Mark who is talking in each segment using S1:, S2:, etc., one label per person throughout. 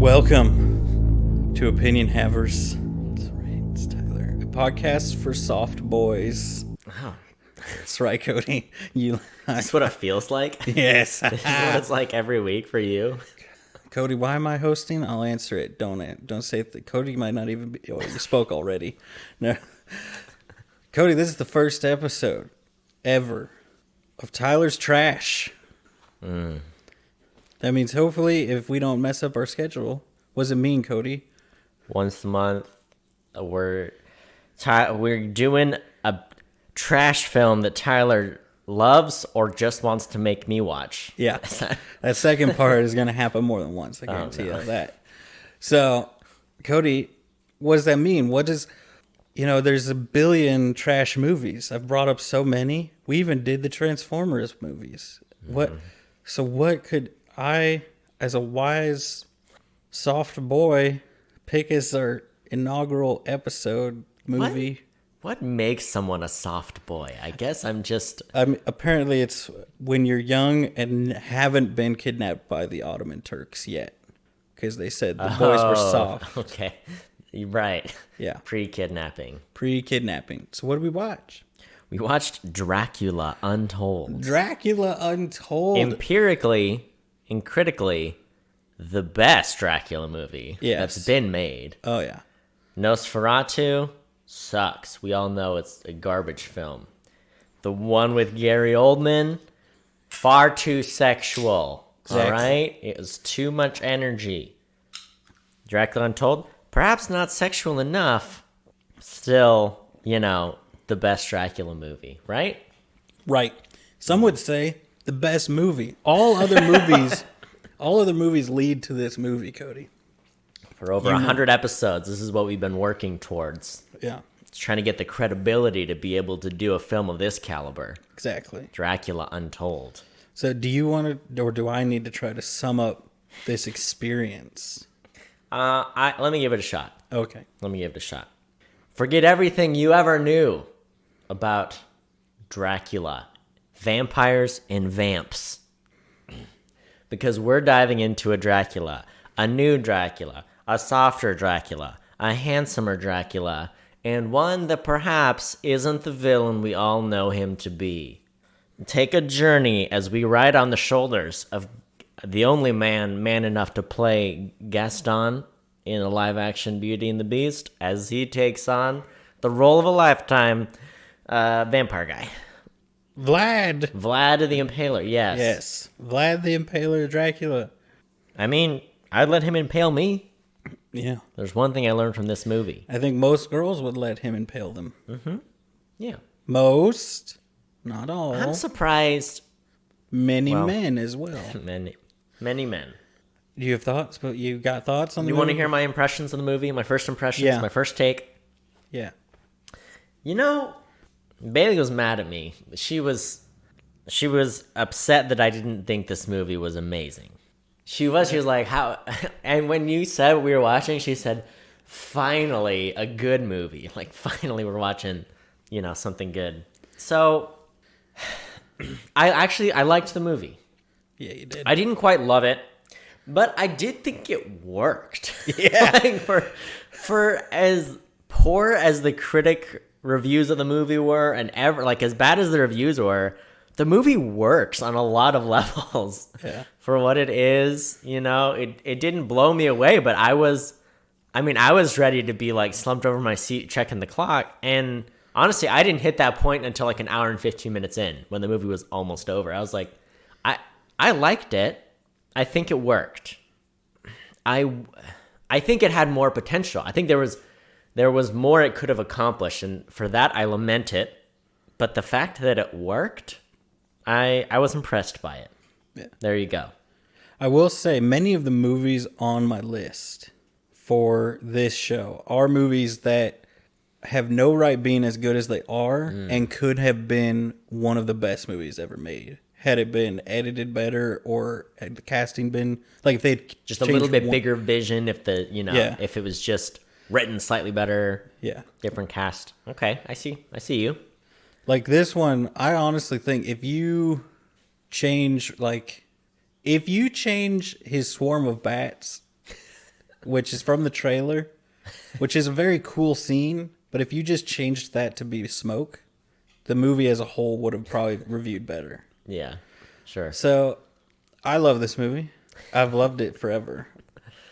S1: Welcome to Opinion Havers. That's right, it's Tyler. A podcast for soft boys.
S2: Oh.
S1: That's right, Cody.
S2: That's what it feels like?
S1: Yes.
S2: This is what it's like every week for you?
S1: Cody, why am I hosting? I'll answer it. Don't say that. Cody might not even be... Oh, you spoke already. No. Cody, this is the first episode ever of Tyler's Trash. That means hopefully if we don't mess up our schedule. What does it mean, Cody?
S2: Once a month, we're doing a trash film that Tyler loves or just wants to make me watch.
S1: Yeah. That second part is going to happen more than once. I guarantee you that. So, Cody, what does that mean? What does... there's a billion trash movies. I've brought up so many. We even did the Transformers movies. So what could I, as a wise, soft boy, pick as our inaugural episode movie?
S2: What makes someone a soft boy? I guess
S1: apparently it's when you're young and haven't been kidnapped by the Ottoman Turks yet. Because they said the boys were soft.
S2: Okay. You're right.
S1: Yeah.
S2: Pre-kidnapping.
S1: So what did we watch?
S2: We watched Dracula Untold.
S1: Dracula Untold.
S2: Empirically and critically, the best Dracula movie that's been made.
S1: Oh, yeah.
S2: Nosferatu sucks. We all know it's a garbage film. The one with Gary Oldman, far too sexual. Exactly. All right? It was too much energy. Dracula Untold, perhaps not sexual enough. Still, the best Dracula movie, right?
S1: Right. Some would say the best movie. All other movies lead to this movie, Cody.
S2: For over 100 episodes, this is what we've been working towards.
S1: Yeah.
S2: It's trying to get the credibility to be able to do a film of this caliber.
S1: Exactly.
S2: Dracula Untold.
S1: So do you want to, or do I need to try to sum up this experience?
S2: Let me give it a shot.
S1: Okay.
S2: Let me give it a shot. Forget everything you ever knew about Dracula, vampires, and vamps. Because we're diving into a Dracula, a new Dracula, a softer Dracula, a handsomer Dracula, and one that perhaps isn't the villain we all know him to be. Take a journey as we ride on the shoulders of the only man enough to play Gaston in a live-action Beauty and the Beast, as he takes on the role of a lifetime vampire guy.
S1: Vlad
S2: the Impaler, yes.
S1: Yes. Vlad the Impaler Dracula.
S2: I mean, I'd let him impale me.
S1: Yeah.
S2: There's one thing I learned from this movie.
S1: I think most girls would let him impale them.
S2: Mm-hmm. Yeah.
S1: Most. Not all.
S2: I'm surprised.
S1: Many men as well.
S2: Many men.
S1: Do you have thoughts? But you got thoughts on the movie?
S2: You want to hear my impressions of the movie? My first impressions?
S1: Yeah.
S2: My first take?
S1: Yeah.
S2: Bailey was mad at me. She was upset that I didn't think this movie was amazing. She was like, how? And when you said what we were watching, she said, finally, a good movie. Like, finally, we're watching, something good. So, I liked the movie.
S1: Yeah, you did.
S2: I didn't quite love it, but I did think it worked.
S1: Yeah.
S2: for as poor as the critic reviews of the movie were, and as bad as the reviews were, the movie works on a lot of levels.
S1: Yeah.
S2: For what it is, it didn't blow me away, but I was ready to be like slumped over my seat checking the clock. And honestly, I didn't hit that point until like an hour and 15 minutes in, when the movie was almost over. I was like, I liked it. I think it worked. I think it had more potential. I think there was more it could have accomplished, and for that I lament it. But the fact that it worked, I was impressed by it.
S1: Yeah.
S2: There you go.
S1: I will say many of the movies on my list for this show are movies that have no right being as good as they are and could have been one of the best movies ever made. Had it been edited better, or had the casting been like if they
S2: just a little bit bigger vision, if if it was just written slightly better, different cast. Okay, I see you.
S1: Like this one, I honestly think if you change his swarm of bats which is from the trailer, which is a very cool scene. But if you just changed that to be smoke, the movie as a whole would have probably reviewed better.
S2: Yeah, sure.
S1: So I love this movie. I've loved it forever.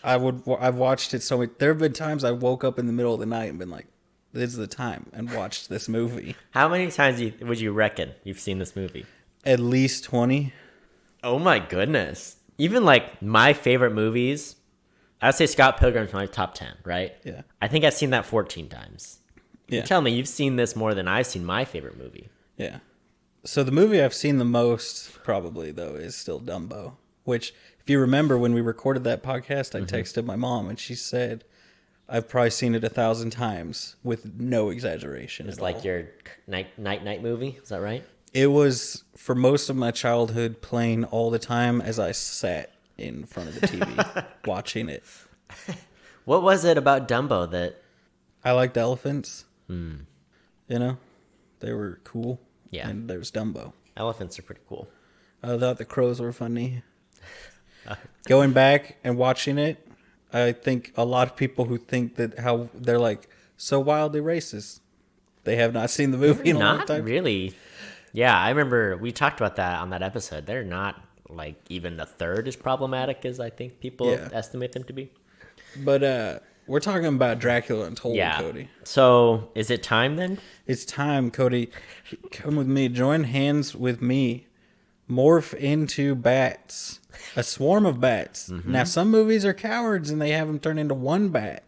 S1: I've watched it so many. There have been times I woke up in the middle of the night and been like, "This is the time," and watched this movie.
S2: How many times would you reckon you've seen this movie?
S1: At least 20.
S2: Oh my goodness! Even like my favorite movies, I'd say Scott Pilgrim's my top 10, right?
S1: Yeah.
S2: I think I've seen that 14 times.
S1: Yeah.
S2: You tell me you've seen this more than I've seen my favorite movie.
S1: Yeah. So the movie I've seen the most, probably, though, is still Dumbo. Which, if you remember, when we recorded that podcast, I texted my mom, and she said, I've probably seen it 1,000 times, with no exaggeration.
S2: It's like your night movie, is that right?
S1: It was, for most of my childhood, playing all the time as I sat in front of the TV, watching it.
S2: What was it about Dumbo that...
S1: I liked elephants. You know? They were cool.
S2: Yeah.
S1: And there's Dumbo.
S2: Elephants are pretty cool.
S1: I thought the crows were funny. Going back and watching it, I think a lot of people who think that how they're like so wildly racist, they have not seen the movie in a long time.
S2: Not really. Yeah, I remember we talked about that on that episode. They're not like even a third as problematic as I think people estimate them to be.
S1: But we're talking about Dracula Untold, Cody.
S2: So is it time then?
S1: It's time, Cody. Come with me. Join hands with me. Morph into bats. A swarm of bats. Now, some movies are cowards and they have them turn into one bat.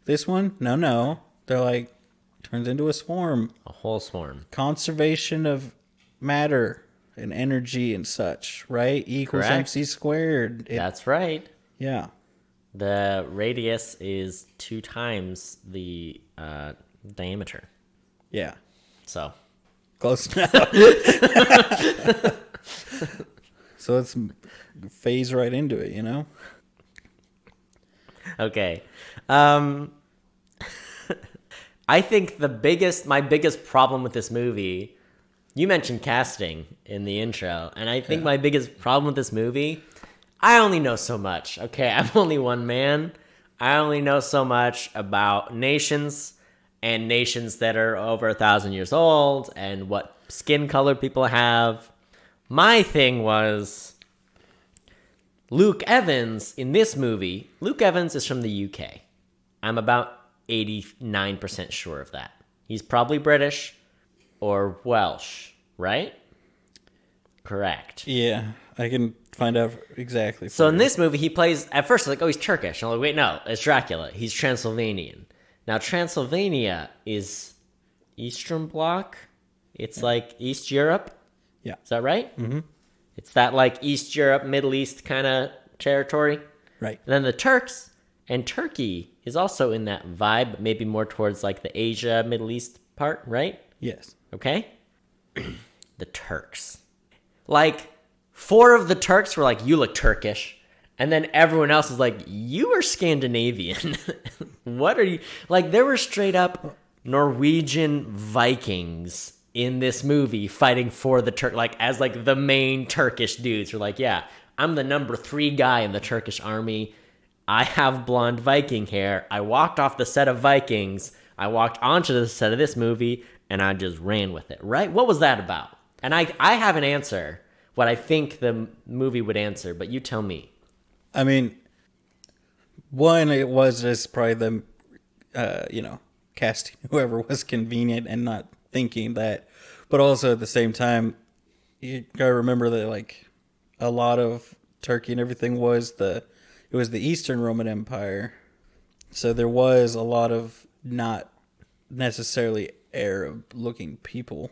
S1: This one, no. They're like, turns into a swarm.
S2: A whole swarm.
S1: Conservation of matter and energy and such, right? Equals
S2: Correct.
S1: MC squared.
S2: That's right.
S1: Yeah.
S2: The radius is 2 times the diameter.
S1: Yeah.
S2: So.
S1: Close enough. So let's phase right into it, you know?
S2: Okay. I think my biggest problem with this movie, you mentioned casting in the intro, and I think my biggest problem with this movie, I only know so much. Okay, I'm only one man. I only know so much about nations and nations that are over 1,000 years old and what skin color people have. My thing was Luke Evans in this movie. Luke Evans is from the UK. I'm about 89% sure of that. He's probably British or Welsh, right? Correct.
S1: Yeah, I can find out exactly.
S2: So in this movie, he plays, at first, like, oh, he's Turkish. I'm like, wait, no, it's Dracula. He's Transylvanian. Now, Transylvania is Eastern Bloc. It's like East Europe.
S1: Yeah.
S2: Is that right? Mm-hmm. It's that, like, East Europe, Middle East kind of territory.
S1: Right.
S2: And then the Turks, and Turkey is also in that vibe, but maybe more towards, like, the Asia, Middle East part, right?
S1: Yes.
S2: Okay? The Turks. Like, 4 of the Turks were like, you look Turkish. And then everyone else is like, you are Scandinavian. What are you? Like, there were straight up Norwegian Vikings in this movie fighting for the Turk, like, as, like, the main Turkish dudes. Who are like, yeah, I'm the number 3 guy in the Turkish army. I have blonde Viking hair. I walked off the set of Vikings. I walked onto the set of this movie, and I just ran with it, right? What was that about? And I have an answer, what I think the movie would answer, but you tell me.
S1: I mean, one, it was just probably them, casting whoever was convenient and not thinking that. But also at the same time, you gotta remember that, like, a lot of Turkey and everything was the Eastern Roman Empire. So there was a lot of not necessarily Arab-looking people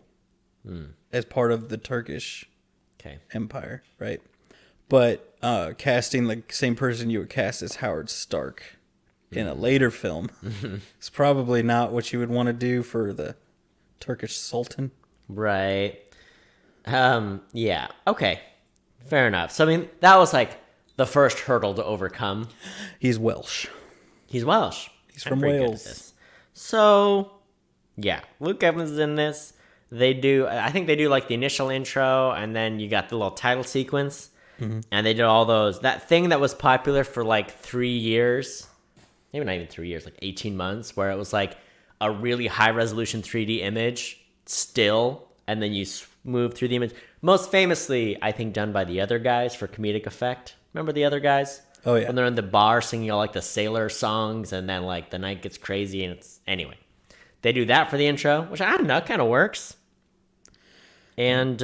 S1: as part of the Turkish Empire, right? But casting the same person you would cast as Howard Stark in a later film is probably not what you would want to do for the Turkish Sultan.
S2: Right. Yeah. Okay. Fair enough. So, I mean, that was like the first hurdle to overcome.
S1: He's Welsh.
S2: He's Welsh.
S1: He's from Wales.
S2: So, yeah. Luke Evans is in this. I think they do like the initial intro, and then you got the little title sequence. Mm-hmm. And they did all those, that thing that was popular for like 3 years maybe not even 3 years, like 18 months, where it was like a really high resolution 3D image still, and then you move through the image. Most famously, I think, done by the other guys for comedic effect. Remember the other guys?
S1: Oh, yeah.
S2: When they're in the bar singing all like the sailor songs, and then like the night gets crazy, and it's anyway. They do that for the intro, which I don't know, kind of works. And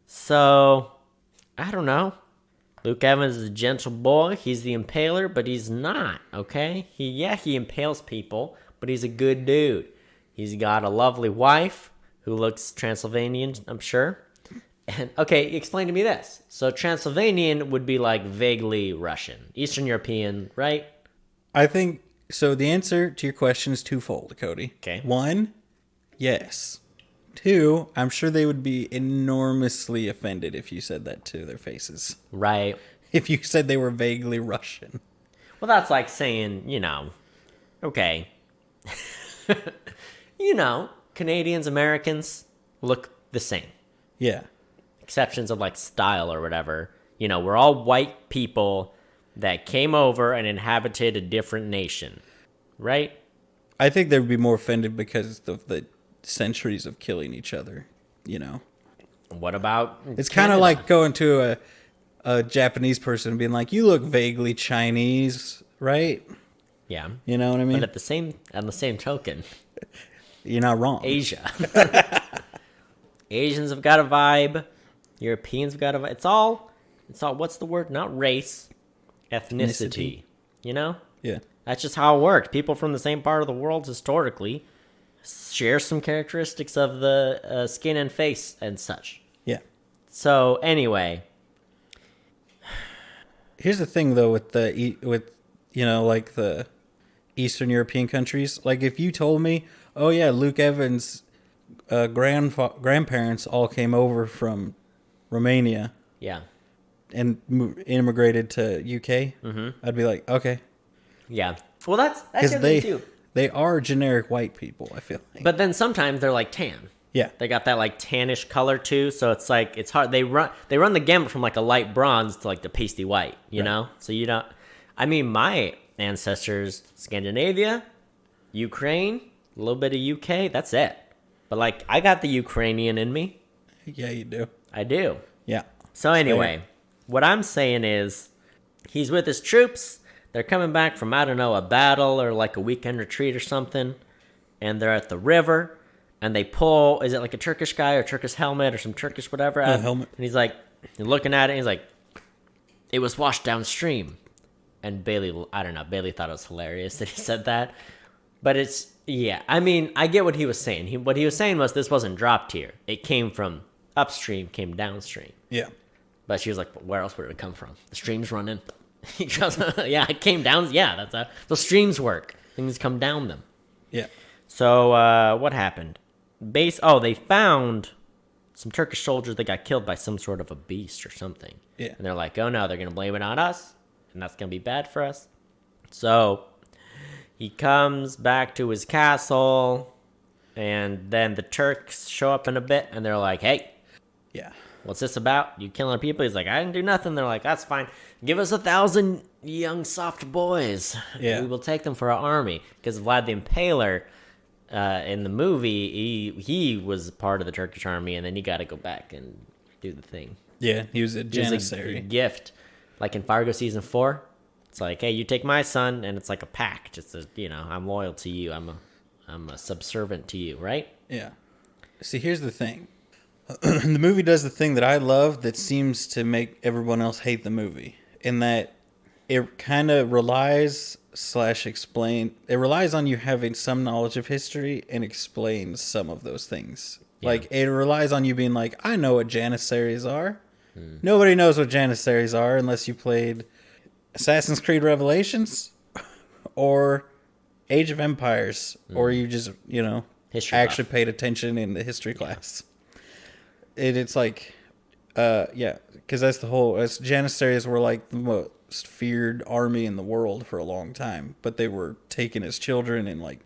S2: so I don't know. Luke Evans is a gentle boy. He's the impaler, but he's not, okay? He impales people, but he's a good dude. He's got a lovely wife who looks Transylvanian, I'm sure. And okay, explain to me this. So Transylvanian would be like vaguely Russian, Eastern European, right?
S1: I think so. The answer to your question is twofold, Cody.
S2: Okay.
S1: 1, yes. 2, I'm sure they would be enormously offended if you said that to their faces.
S2: Right.
S1: If you said they were vaguely Russian.
S2: Well, that's like saying, okay. Canadians, Americans look the same.
S1: Yeah.
S2: Exceptions of like style or whatever. We're all white people that came over and inhabited a different nation, right?
S1: I think they would be more offended because of the centuries of killing each other,
S2: What about
S1: It's kind of like going to a Japanese person and being like, you look vaguely Chinese, right?
S2: Yeah.
S1: You know what I mean?
S2: But on the same token,
S1: you're not wrong.
S2: Asia. Asians have got a vibe. Europeans have got a vibe. It's all, what's the word? Not race, ethnicity.
S1: Yeah.
S2: That's just how it works. People from the same part of the world historically share some characteristics of the skin and face and such.
S1: Yeah.
S2: So anyway,
S1: here's the thing though with like the Eastern European countries. Like if you told me, oh yeah, Luke Evans' grandparents all came over from Romania.
S2: Yeah.
S1: And immigrated to UK, I'd be like, okay.
S2: Yeah. Well, that's the other thing too.
S1: They are generic white people, I feel like.
S2: But then sometimes they're like tan.
S1: Yeah.
S2: They got that like tannish color too, so it's like it's hard. They run the gamut from like a light bronze to like the pasty white, you know? So you don't my ancestors, Scandinavia, Ukraine, a little bit of UK, that's it. But like I got the Ukrainian in me.
S1: Yeah, you do.
S2: I do.
S1: Yeah.
S2: So anyway, what I'm saying is he's with his troops. They're coming back from, I don't know, a battle or like a weekend retreat or something. And they're at the river. And they pull, is it like a Turkish guy or Turkish helmet or some Turkish whatever?
S1: Helmet.
S2: And he's like, looking at it, and he's like, it was washed downstream. And Bailey thought it was hilarious that he said that. But it's, yeah, I get what he was saying. What he was saying was this wasn't dropped here. It came from upstream, came downstream.
S1: Yeah.
S2: But she was like, where else would it come from? The stream's running. He goes, yeah, it came down. Yeah, that's how the streams work. Things come down them.
S1: Yeah.
S2: So what happened? They found some Turkish soldiers that got killed by some sort of a beast or something.
S1: Yeah.
S2: And they're like, oh no, they're going to blame it on us. And that's going to be bad for us. So he comes back to his castle. And then the Turks show up in a bit. And they're like, hey.
S1: Yeah.
S2: What's this about? You killing people? He's like, I didn't do nothing. They're like, that's fine. Give us 1,000 young soft boys.
S1: Yeah.
S2: We will take them for our army. Because Vlad the Impaler, in the movie, he was part of the Turkish army, and then he got to go back and do the thing.
S1: Yeah, he was a janissary.
S2: He was a gift. Like in Fargo season 4, it's like, hey, you take my son, and it's like a pact. It's I'm loyal to you. I'm a subservient to you, right?
S1: Yeah. See, here's the thing. The movie does the thing that I love that seems to make everyone else hate the movie, in that it kind of relies on you having some knowledge of history and explains some of those things. Yeah. Like, it relies on you being like, I know what janissaries are. Nobody knows what janissaries are unless you played Assassin's Creed Revelations or Age of Empires, or you just,
S2: history
S1: actually
S2: buff.
S1: paid attention in the history class. It's like, because that's janissaries were like the most feared army in the world for a long time, but they were taken as children and like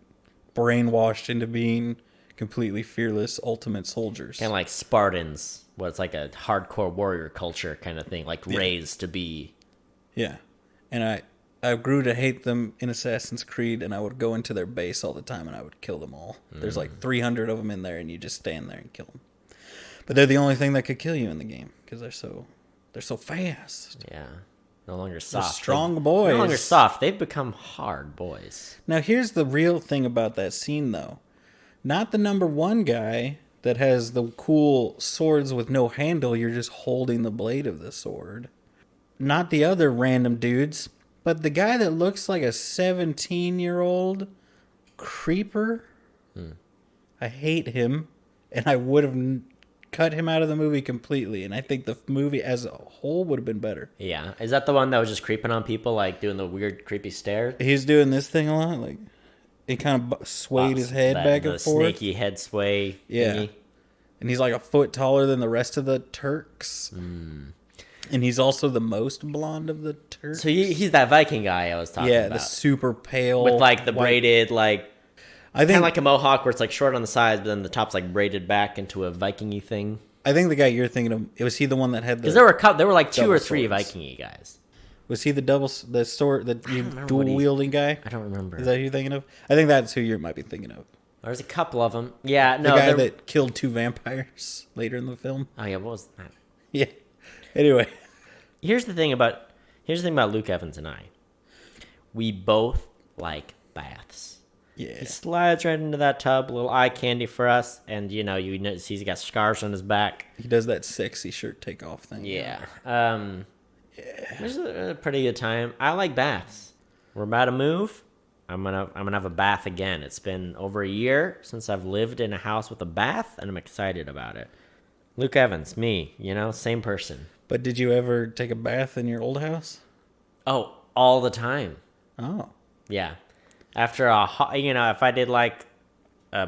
S1: brainwashed into being completely fearless ultimate soldiers.
S2: Kind of like Spartans, where it's like a hardcore warrior culture kind of thing, like raised to be.
S1: Yeah. And I grew to hate them in Assassin's Creed, and I would go into their base all the time, and I would kill them all. There's like 300 of them in there, and you just stand there and kill them. But they're the only thing that could kill you in the game because they're so fast.
S2: Yeah. No longer soft.
S1: They're strong boys.
S2: No longer soft. They've become hard boys.
S1: Now, here's the real thing about that scene, though. Not the number one guy that has the cool swords with no handle. You're just holding the blade of the sword. Not the other random dudes, but the guy that looks like a 17-year-old creeper. I hate him, and I would have cut him out of the movie completely, and I think the movie as a whole would have been better.
S2: Yeah. Is that the one that was just creeping on people, like doing the weird, creepy stare?
S1: He's doing this thing a lot, like he kind of swayed his head back and forth.
S2: The snaky head sway thingy.
S1: And he's like a foot taller than the rest of the Turks. And he's also the most blonde of the Turks.
S2: So he's that Viking guy I was talking about.
S1: Yeah, the super pale.
S2: With like the
S1: white,
S2: braided, like,
S1: I think,
S2: kind of like a mohawk where it's like short on the sides, but then the top's like braided back into a Viking-y thing.
S1: I think the guy you're thinking of, was he the one that had the...
S2: Because there were like two or three Viking-y guys.
S1: Was he the sword, the dual-wielding guy?
S2: I don't remember.
S1: Is that who you're thinking of? I think that's who you might be thinking of.
S2: There's a couple of them. Yeah, no.
S1: The guy that killed 2 vampires later in the film.
S2: Oh, yeah, what was that?
S1: Yeah. Anyway.
S2: Here's the thing about Luke Evans and I. We both like baths.
S1: Yeah.
S2: He slides right into that tub, a little eye candy for us, and you notice he's got scars on his back.
S1: He does that sexy shirt take off thing.
S2: Yeah. It's a pretty good time. I like baths. We're about to move. I'm gonna have a bath again. It's been over a year since I've lived in a house with a bath, and I'm excited about it. Luke Evans, me, same person.
S1: But did you ever take a bath in your old house?
S2: Oh, all the time.
S1: Oh.
S2: Yeah. After if I did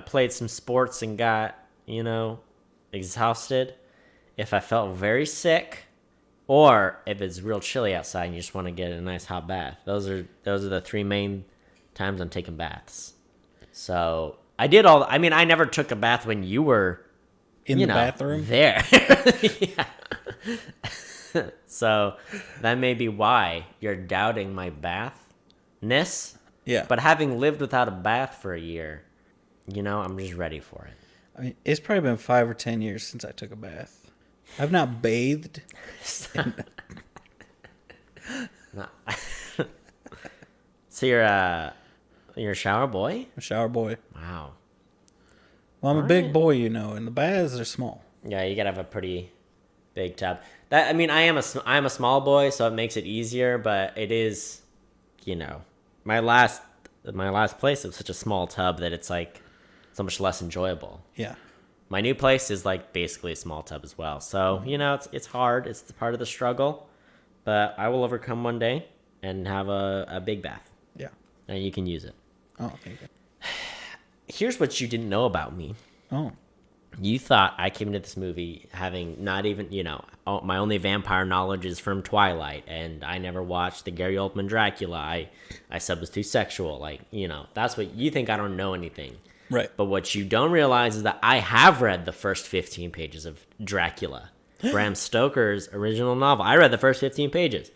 S2: played some sports and got, exhausted, if I felt very sick, or if it's real chilly outside and you just want to get a nice hot bath. Those are the 3 main times I'm taking baths. So I did I never took a bath when you were
S1: in the bathroom
S2: there. Yeah. So that may be why you're doubting my bathness.
S1: Yeah.
S2: But having lived without a bath for a year, I'm just ready for it.
S1: I mean, it's probably been 5 or 10 years since I took a bath. I've not bathed.
S2: So you're a shower boy?
S1: I'm a shower boy.
S2: Wow.
S1: Well, I'm a big boy, and the baths are small.
S2: Yeah, you gotta have a pretty big tub. I'm a small boy, so it makes it easier. But it is, my last place, it was such a small tub that it's like so much less enjoyable.
S1: Yeah.
S2: My new place is like basically a small tub as well. So, it's hard. It's part of the struggle. But I will overcome one day and have a big bath.
S1: Yeah.
S2: And you can use it.
S1: Oh, thank you.
S2: Here's what you didn't know about me.
S1: Oh.
S2: You thought I came into this movie having not even, my only vampire knowledge is from Twilight, and I never watched the Gary Oldman Dracula. I said was too sexual. That's what you think. I don't know anything.
S1: Right.
S2: But what you don't realize is that I have read the first 15 pages of Dracula, Bram Stoker's original novel. I read the first 15 pages.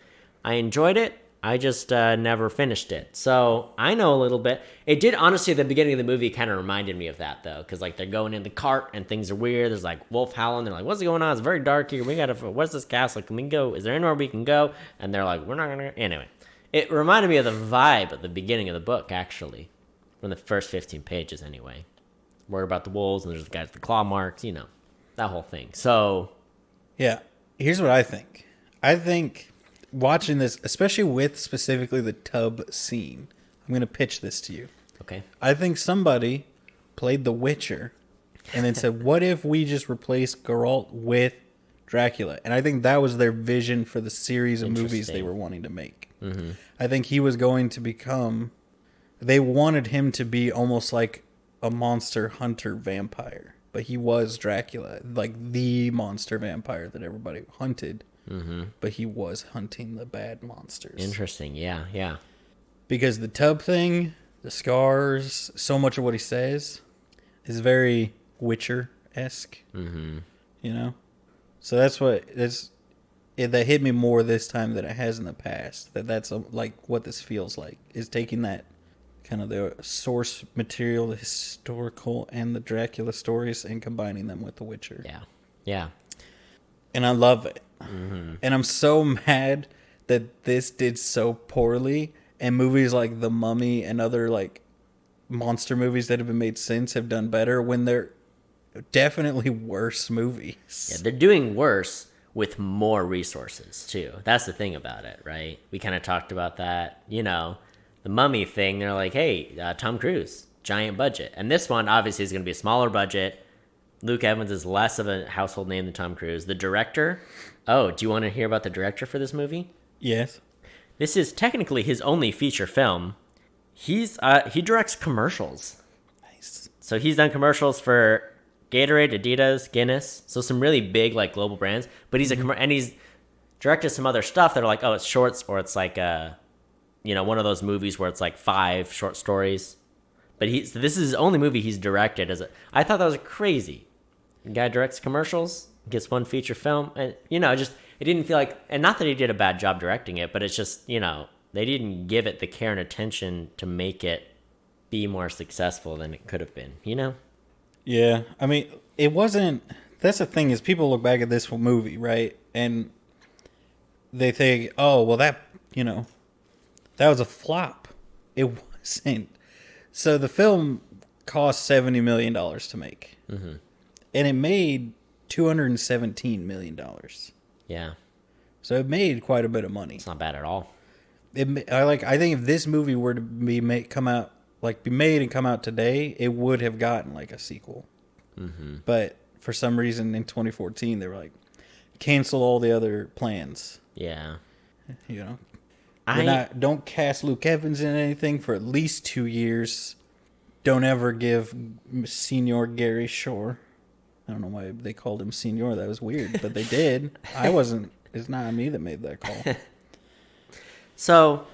S2: I enjoyed it. I just never finished it. So I know a little bit. It did, honestly, at the beginning of the movie kind of reminded me of that, though. Because, they're going in the cart and things are weird. There's, wolf howling. They're like, what's going on? It's very dark here. What's this castle? Can we go? Is there anywhere we can go? And they're like, we're not going to. Anyway, it reminded me of the vibe at the beginning of the book, actually. From the first 15 pages, anyway. Worried about the wolves, and there's the guys with the claw marks, that whole thing. So.
S1: Yeah. Here's what I think. I think watching this, especially with specifically the tub scene, I'm going to pitch this to you.
S2: Okay.
S1: I think somebody played The Witcher and then said, what if we just replace Geralt with Dracula? And I think that was their vision for the series of movies they were wanting to make. Mm-hmm. I think he was going to become... They wanted him to be almost like a monster hunter vampire. But he was Dracula, like the monster vampire that everybody hunted. Mm-hmm. But he was hunting the bad monsters.
S2: Interesting, yeah.
S1: Because the tub thing, the scars, so much of what he says is very Witcher-esque. Mm-hmm. So that's what... that hit me more this time than it has in the past. That's like what this feels like, is taking that kind of the source material, the historical and the Dracula stories, and combining them with The Witcher.
S2: Yeah.
S1: And I love it. Mm-hmm. And I'm so mad that this did so poorly, and movies like The Mummy and other like monster movies that have been made since have done better, when they're definitely worse movies.
S2: Yeah, they're doing worse with more resources too. That's the thing about it, right? We kind of talked about that. You know, the Mummy thing, they're like, hey, Tom Cruise, giant budget. And this one obviously is going to be a smaller budget. Luke Evans is less of a household name than Tom Cruise. The director, do you want to hear about the director for this movie?
S1: Yes.
S2: This is technically his only feature film. He directs commercials.
S1: Nice.
S2: So he's done commercials for Gatorade, Adidas, Guinness, so some really big like global brands. But he's and he's directed some other stuff that are like, it's shorts, or it's like one of those movies where it's like 5 short stories. But this is his only movie he's directed. I thought that was crazy. The guy directs commercials, gets one feature film, and just it didn't feel like, and not that he did a bad job directing it, but it's just they didn't give it the care and attention to make it be more successful than it could have been.
S1: Yeah, I mean, it wasn't. That's the thing, is people look back at this movie, right, and they think, oh, well, that was a flop. It wasn't. So the film cost $70 million to make, and it made $217 million.
S2: Yeah.
S1: So it made quite a bit of money.
S2: It's not bad at all.
S1: I think if this movie were to be made and come out today, it would have gotten like a sequel. Mm-hmm. But for some reason in 2014, they were like, cancel all the other plans.
S2: Yeah.
S1: Don't cast Luke Evans in anything for at least 2 years. Don't ever give Senior Gary Shore. I don't know why they called him Senior. That was weird, but they did. It's not me that made that call.
S2: So,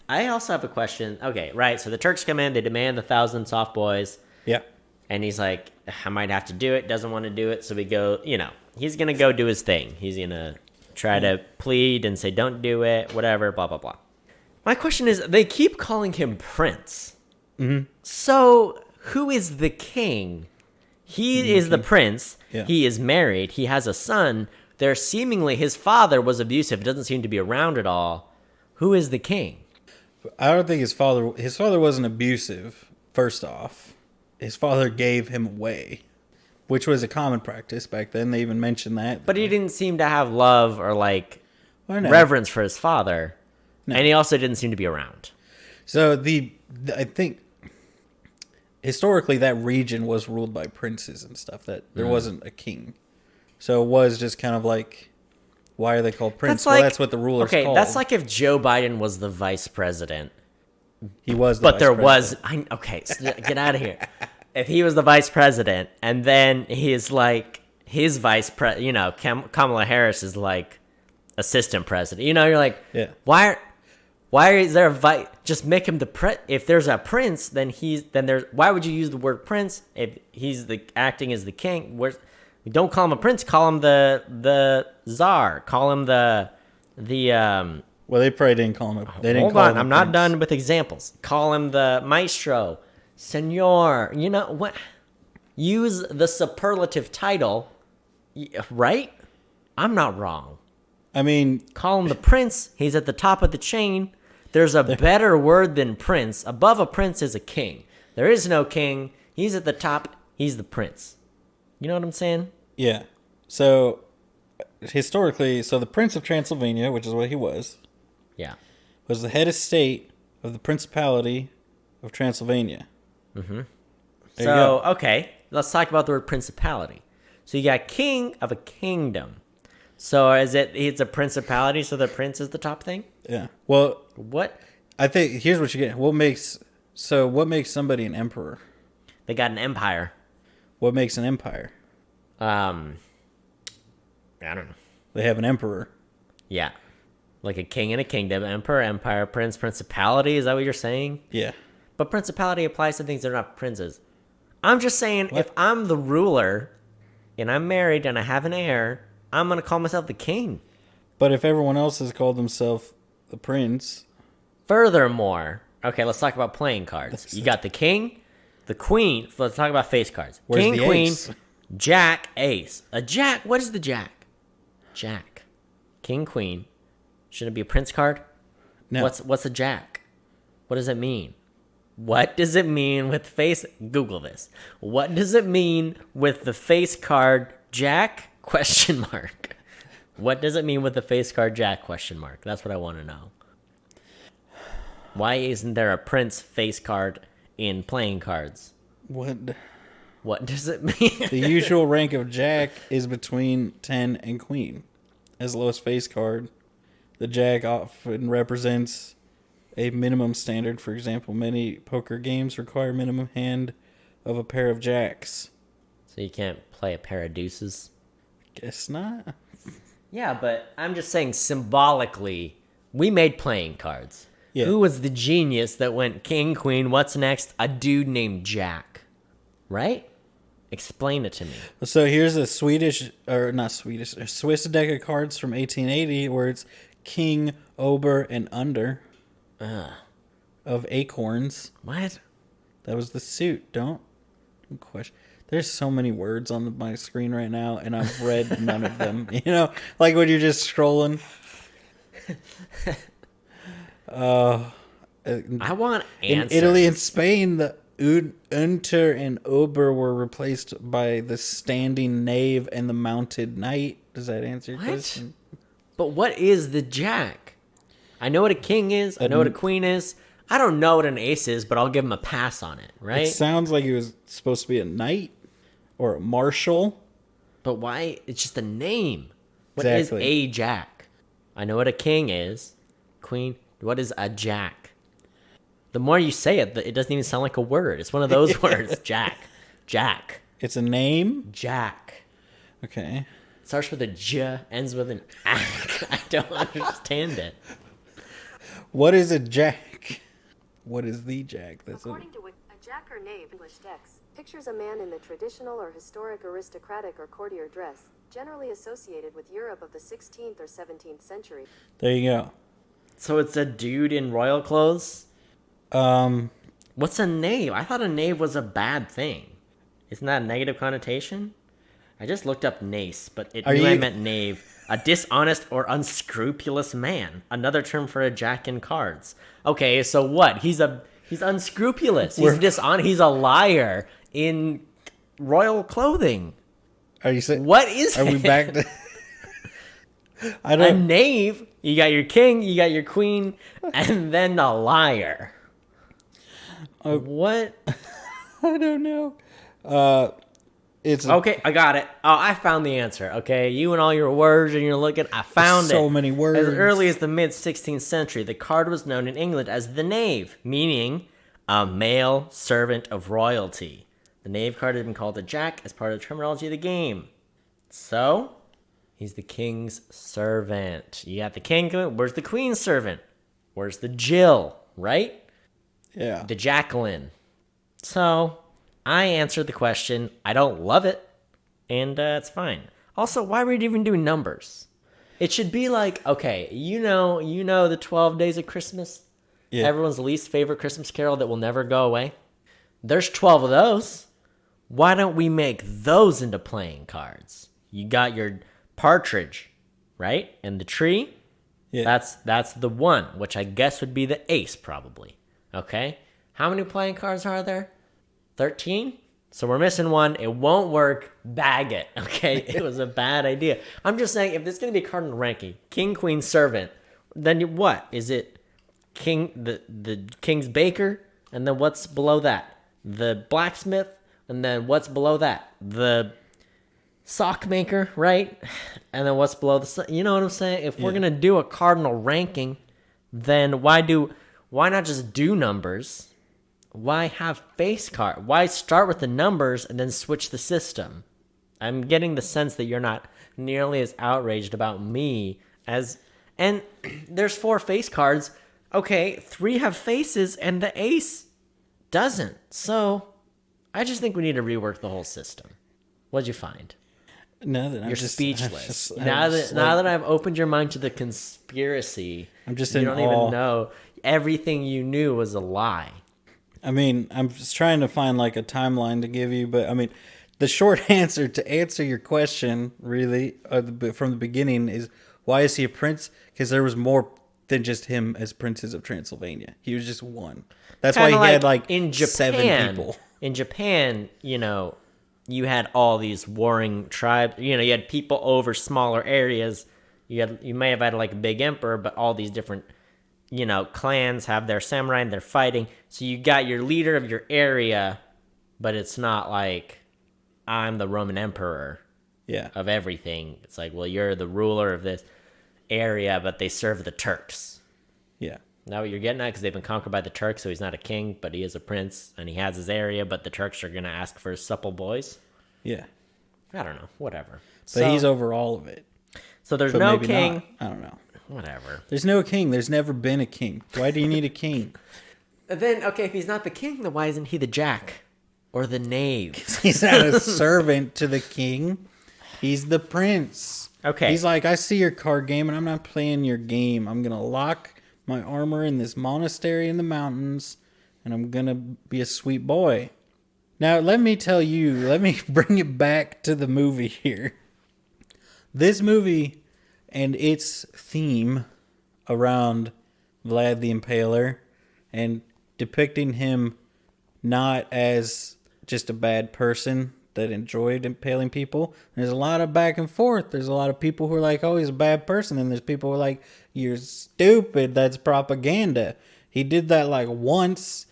S2: I also have a question. Okay, right. So the Turks come in. They demand 1,000 soft boys.
S1: Yeah.
S2: And he's like, I might have to do it. Doesn't want to do it. So we go, he's going to go do his thing. He's going to try to plead and say, don't do it, whatever, blah, blah, blah. My question is, they keep calling him Prince. Mm-hmm. So who is the king? He is the prince. Yeah. He is married. He has a son. His father was abusive. Doesn't seem to be around at all. Who is the king?
S1: I don't think his father wasn't abusive, first off. His father gave him away, which was a common practice back then. They even mentioned that.
S2: But he didn't seem to have love or reverence for his father. No. And he also didn't seem to be around.
S1: So I think historically that region was ruled by princes and stuff, that there wasn't a king. So it was just kind of like, why are they called prince? That's what the rulers called.
S2: Okay, that's like if Joe Biden was the vice president.
S1: He was
S2: the vice president. Get out of here. If he was the vice president, and then he's like, his vice president, Kamala Harris is like assistant president. You're like, yeah. Why is there a vice? Just make him the if there's a prince, then why would you use the word prince if he's acting as the king? Don't call him a prince. Call him the czar. Call him the.
S1: Well, they probably didn't call him.
S2: Hold on, I'm not done with examples. Call him the maestro, senor. What? Use the superlative title, right? I'm not wrong.
S1: I mean,
S2: call him the prince. He's at the top of the chain. There's a better word than prince. Above a prince is a king. There is no king. He's at the top. He's the prince. You know what I'm saying?
S1: Yeah. So, historically, the Prince of Transylvania, which is what he was, was the head of state of the Principality of Transylvania.
S2: Mm-hmm. So, okay, let's talk about the word principality. So you got king of a kingdom. So it's a principality, so the prince is the top thing?
S1: Yeah. Well,
S2: what?
S1: I think, here's what you get. What makes somebody an emperor?
S2: They got an empire.
S1: What makes an empire?
S2: I don't know.
S1: They have an emperor.
S2: Yeah. Like a king and a kingdom, emperor, empire, prince, principality. Is that what you're saying?
S1: Yeah.
S2: But principality applies to things that are not princes. I'm just saying, if I'm the ruler and I'm married and I have an heir, I'm going to call myself the king.
S1: But if everyone else has called themselves the prince...
S2: Furthermore, okay, let's talk about playing cards. You got the king, the queen. So let's talk about face cards.
S1: Where's
S2: king,
S1: the
S2: queen,
S1: ace?
S2: jack, ace. A jack, what is the jack? Jack. King, queen. Shouldn't it be a prince card?
S1: No.
S2: What's a jack? What does it mean? What does it mean with face... Google this. What does it mean with the face card jack? Question mark. What does it mean with the face card jack? Question mark. That's what I want to know. Why isn't there a prince face card in playing cards? What does it mean?
S1: The usual rank of jack is between 10 and queen. As lowest face card, the jack often represents a minimum standard. For example, many poker games require minimum hand of a pair of jacks.
S2: So you can't play a pair of deuces?
S1: Guess not.
S2: Yeah, but I'm just saying symbolically, we made playing cards.
S1: Yeah.
S2: Who was the genius that went king, queen, what's next? A dude named Jack. Right? Explain it to me.
S1: So here's a Swiss deck of cards from 1880 where it's king, ober, and under of acorns.
S2: What?
S1: That was the suit. Don't question. There's so many words on my screen right now, and I've read none of them. You know, like when you're just scrolling.
S2: I want answers.
S1: In Italy and Spain, the unter and ober were replaced by the standing knave and the mounted knight. Does that answer your question?
S2: But what is the jack? I know what a king is. I know what a queen is. I don't know what an ace is, but I'll give him a pass on it, right?
S1: It sounds like it was supposed to be a knight or a marshal.
S2: But why? It's just a name. What
S1: Exactly.
S2: is a jack? I know what a king is. Queen. What is a jack? The more you say it, it doesn't even sound like a word. It's one of those words. Jack. Jack.
S1: It's a name?
S2: Jack.
S1: Okay.
S2: It starts with a J, ends with an ack. I don't understand it.
S1: What is a jack? What is the jack?
S3: According to a jack or knave English text, pictures a man in the traditional or historic aristocratic or courtier dress, generally associated with Europe of the 16th or 17th century.
S1: There you go.
S2: So it's a dude in royal clothes? What's a knave? I thought a knave was a bad thing. Isn't that a negative connotation? I just looked up nace, but I meant knave. A dishonest or unscrupulous man. Another term for a jack in cards. Okay, so what? He's unscrupulous. He's dishonest. He's a liar in royal clothing.
S1: Are you saying?
S2: What is
S1: Are
S2: it?
S1: we back to? I
S2: A
S1: don't.
S2: knave? You got your king, you got your queen, and then a liar. What?
S1: I don't know. It's
S2: Okay, I got it. Oh, I found the answer. Okay, you and all your words and you're looking. I found it.
S1: So many words.
S2: As early as the mid-16th century, the card was known in England as the knave, meaning a male servant of royalty. The knave card had been called a jack as part of the terminology of the game. So, he's the king's servant. You got the king. Where's the queen's servant? Where's the Jill? Right?
S1: Yeah.
S2: The Jacqueline. So, I answered the question. I don't love it, and it's fine. Also, why would you even do numbers? It should be like, okay, you know the 12 Days of Christmas?
S1: Yeah.
S2: Everyone's least favorite Christmas carol that will never go away? There's 12 of those. Why don't we make those into playing cards? You got your partridge, right? And the tree?
S1: Yeah.
S2: That's the one, which I guess would be the ace, probably. Okay? How many playing cards are there? 13? So we're missing one. It won't work. Bag it. Okay? It was a bad idea. I'm just saying, if there's going to be a cardinal ranking, king, queen, servant, then what? Is it king, the king's baker? And then what's below that? The blacksmith? And then what's below that? The sock maker, right? And then what's below you know what I'm saying? If we're going to do a cardinal ranking, then why not just do numbers? Why have face card? Why start with the numbers and then switch the system? I'm getting the sense that you're not nearly as outraged about me as... And there's 4 face cards. Okay, 3 have faces and the ace doesn't. So, I just think we need to rework the whole system. What'd you find?
S1: Now that
S2: You're speechless. Now that I've opened your mind to the conspiracy,
S1: I'm just
S2: you
S1: in
S2: don't
S1: awe.
S2: even know. Everything you knew was a lie.
S1: I mean, I'm just trying to find like a timeline to give you, but I mean, the short answer to answer your question, really, from the beginning, is why is he a prince? Because there was more than just him as princes of Transylvania. He was just one. That's
S2: Kinda
S1: why he had like
S2: in Japan,
S1: 7 people.
S2: In Japan, you had all these warring tribes. You had people over smaller areas. You may have had like a big emperor, but all these different clans have their samurai and they're fighting. So you got your leader of your area, but it's not like I'm the Roman emperor of everything. It's like, well, you're the ruler of this area, but they serve the Turks.
S1: Yeah.
S2: Now what you're getting at, because they've been conquered by the Turks, so he's not a king, but he is a prince, and he has his area, but the Turks are going to ask for his supple boys.
S1: Yeah.
S2: I don't know. Whatever.
S1: But he's over all of it.
S2: So there's
S1: But
S2: no
S1: maybe
S2: king.
S1: not. I don't know.
S2: Whatever.
S1: There's no king. There's never been a king. Why do you need a king?
S2: Then, okay, if he's not the king, then why isn't he the jack? Or the knave?
S1: He's not a servant to the king. He's the prince.
S2: Okay.
S1: He's like, I see your card game, and I'm not playing your game. I'm going to lock my armor in this monastery in the mountains, and I'm going to be a sweet boy. Now, let me bring it back to the movie here. This movie and its theme around Vlad the Impaler and depicting him not as just a bad person that enjoyed impaling people. There's a lot of back and forth. There's a lot of people who are like, oh, he's a bad person. And there's people who are like, you're stupid. That's propaganda. He did that like once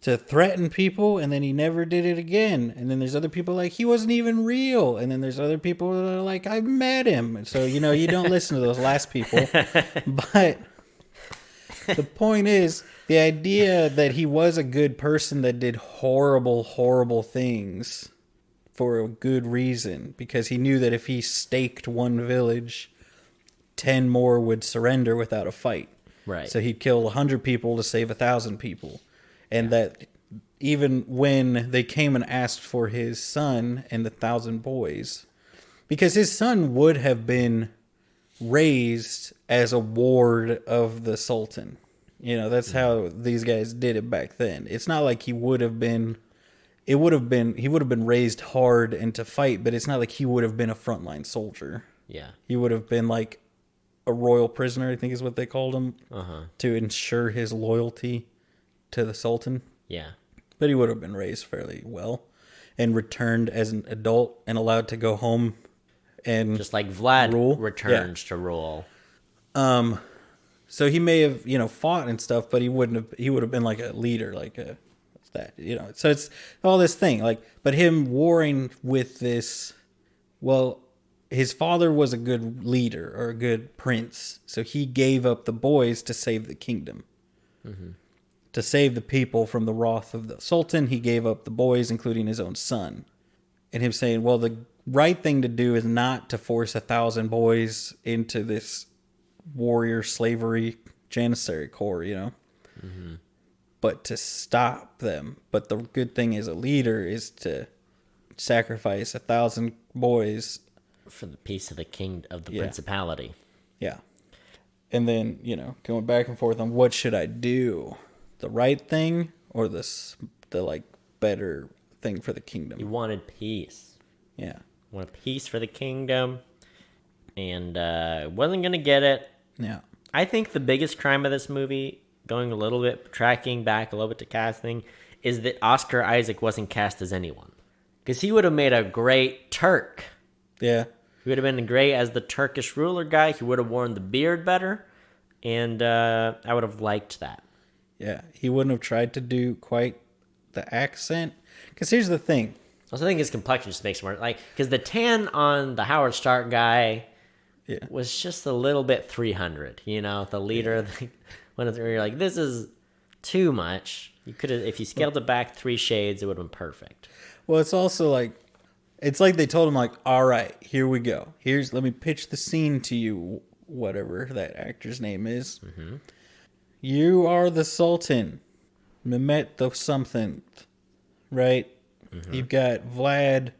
S1: to threaten people, and then he never did it again. And then there's other people like, he wasn't even real. And then there's other people that are like, I met him. And so, you don't listen to those last people. But the point is, the idea that he was a good person that did horrible, horrible things for a good reason, because he knew that if he staked one village, 10 more would surrender without a fight.
S2: Right.
S1: So he'd kill 100 people to save 1,000 people. And that even when they came and asked for his son and the 1,000 boys, because his son would have been raised as a ward of the Sultan. That's how these guys did it back then. It's not like he would have been raised hard and to fight, but it's not like he would have been a frontline soldier.
S2: Yeah.
S1: He would have been like a royal prisoner, I think is what they called him, to ensure his loyalty to the Sultan.
S2: Yeah.
S1: But he would have been raised fairly well and returned as an adult and allowed to go home and
S2: just like Vlad returns to rule.
S1: So he may have, fought and stuff, but he would have been like a leader, like that, So it's all this thing, like, but him warring with this, well, his father was a good leader or a good prince, so he gave up the boys to save the kingdom. Mm-hmm. To save the people from the wrath of the Sultan, he gave up the boys, including his own son. And him saying, well, the right thing to do is not to force 1,000 boys into this warrior slavery janissary corps, mm-hmm. But to stop them. But the good thing as a leader is to sacrifice 1,000 boys
S2: for the peace of the king of the principality.
S1: Yeah. And then, going back and forth on what should I do? The right thing or the like better thing for the kingdom?
S2: He wanted peace.
S1: Yeah.
S2: Wanted peace for the kingdom, and wasn't going to get it.
S1: Yeah.
S2: I think the biggest crime of this movie, tracking back a little bit to casting, is that Oscar Isaac wasn't cast as anyone. Because he would have made a great Turk.
S1: Yeah.
S2: He would have been great as the Turkish ruler guy. He would have worn the beard better, and I would have liked that.
S1: Yeah, he wouldn't have tried to do quite the accent. Because here's the thing.
S2: I also think his complexion just makes it more because the tan on the Howard Stark guy was just a little bit 300. The leader, when you're like, this is too much. You could have, if you scaled it back 3 shades, it would have been perfect. Well,
S1: it's also like, it's like they told him like, all right, here we go. Let me pitch the scene to you, whatever that actor's name is. Mm-hmm. You are the Sultan, Mehmet the something, right? Mm-hmm. You've got Vlad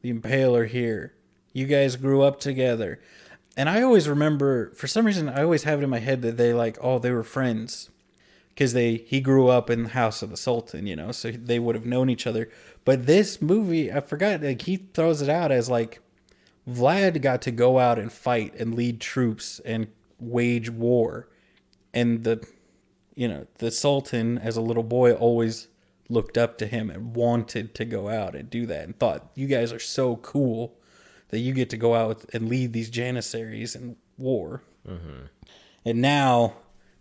S1: the Impaler here. You guys grew up together. And I always remember, for some reason, I always have it in my head that they they were friends. Because he grew up in the house of the Sultan, so they would have known each other. But this movie, I forgot, he throws it out as Vlad got to go out and fight and lead troops and wage war. And the Sultan, as a little boy, always looked up to him and wanted to go out and do that and thought, you guys are so cool that you get to go out and lead these Janissaries in war. Mm-hmm. And now,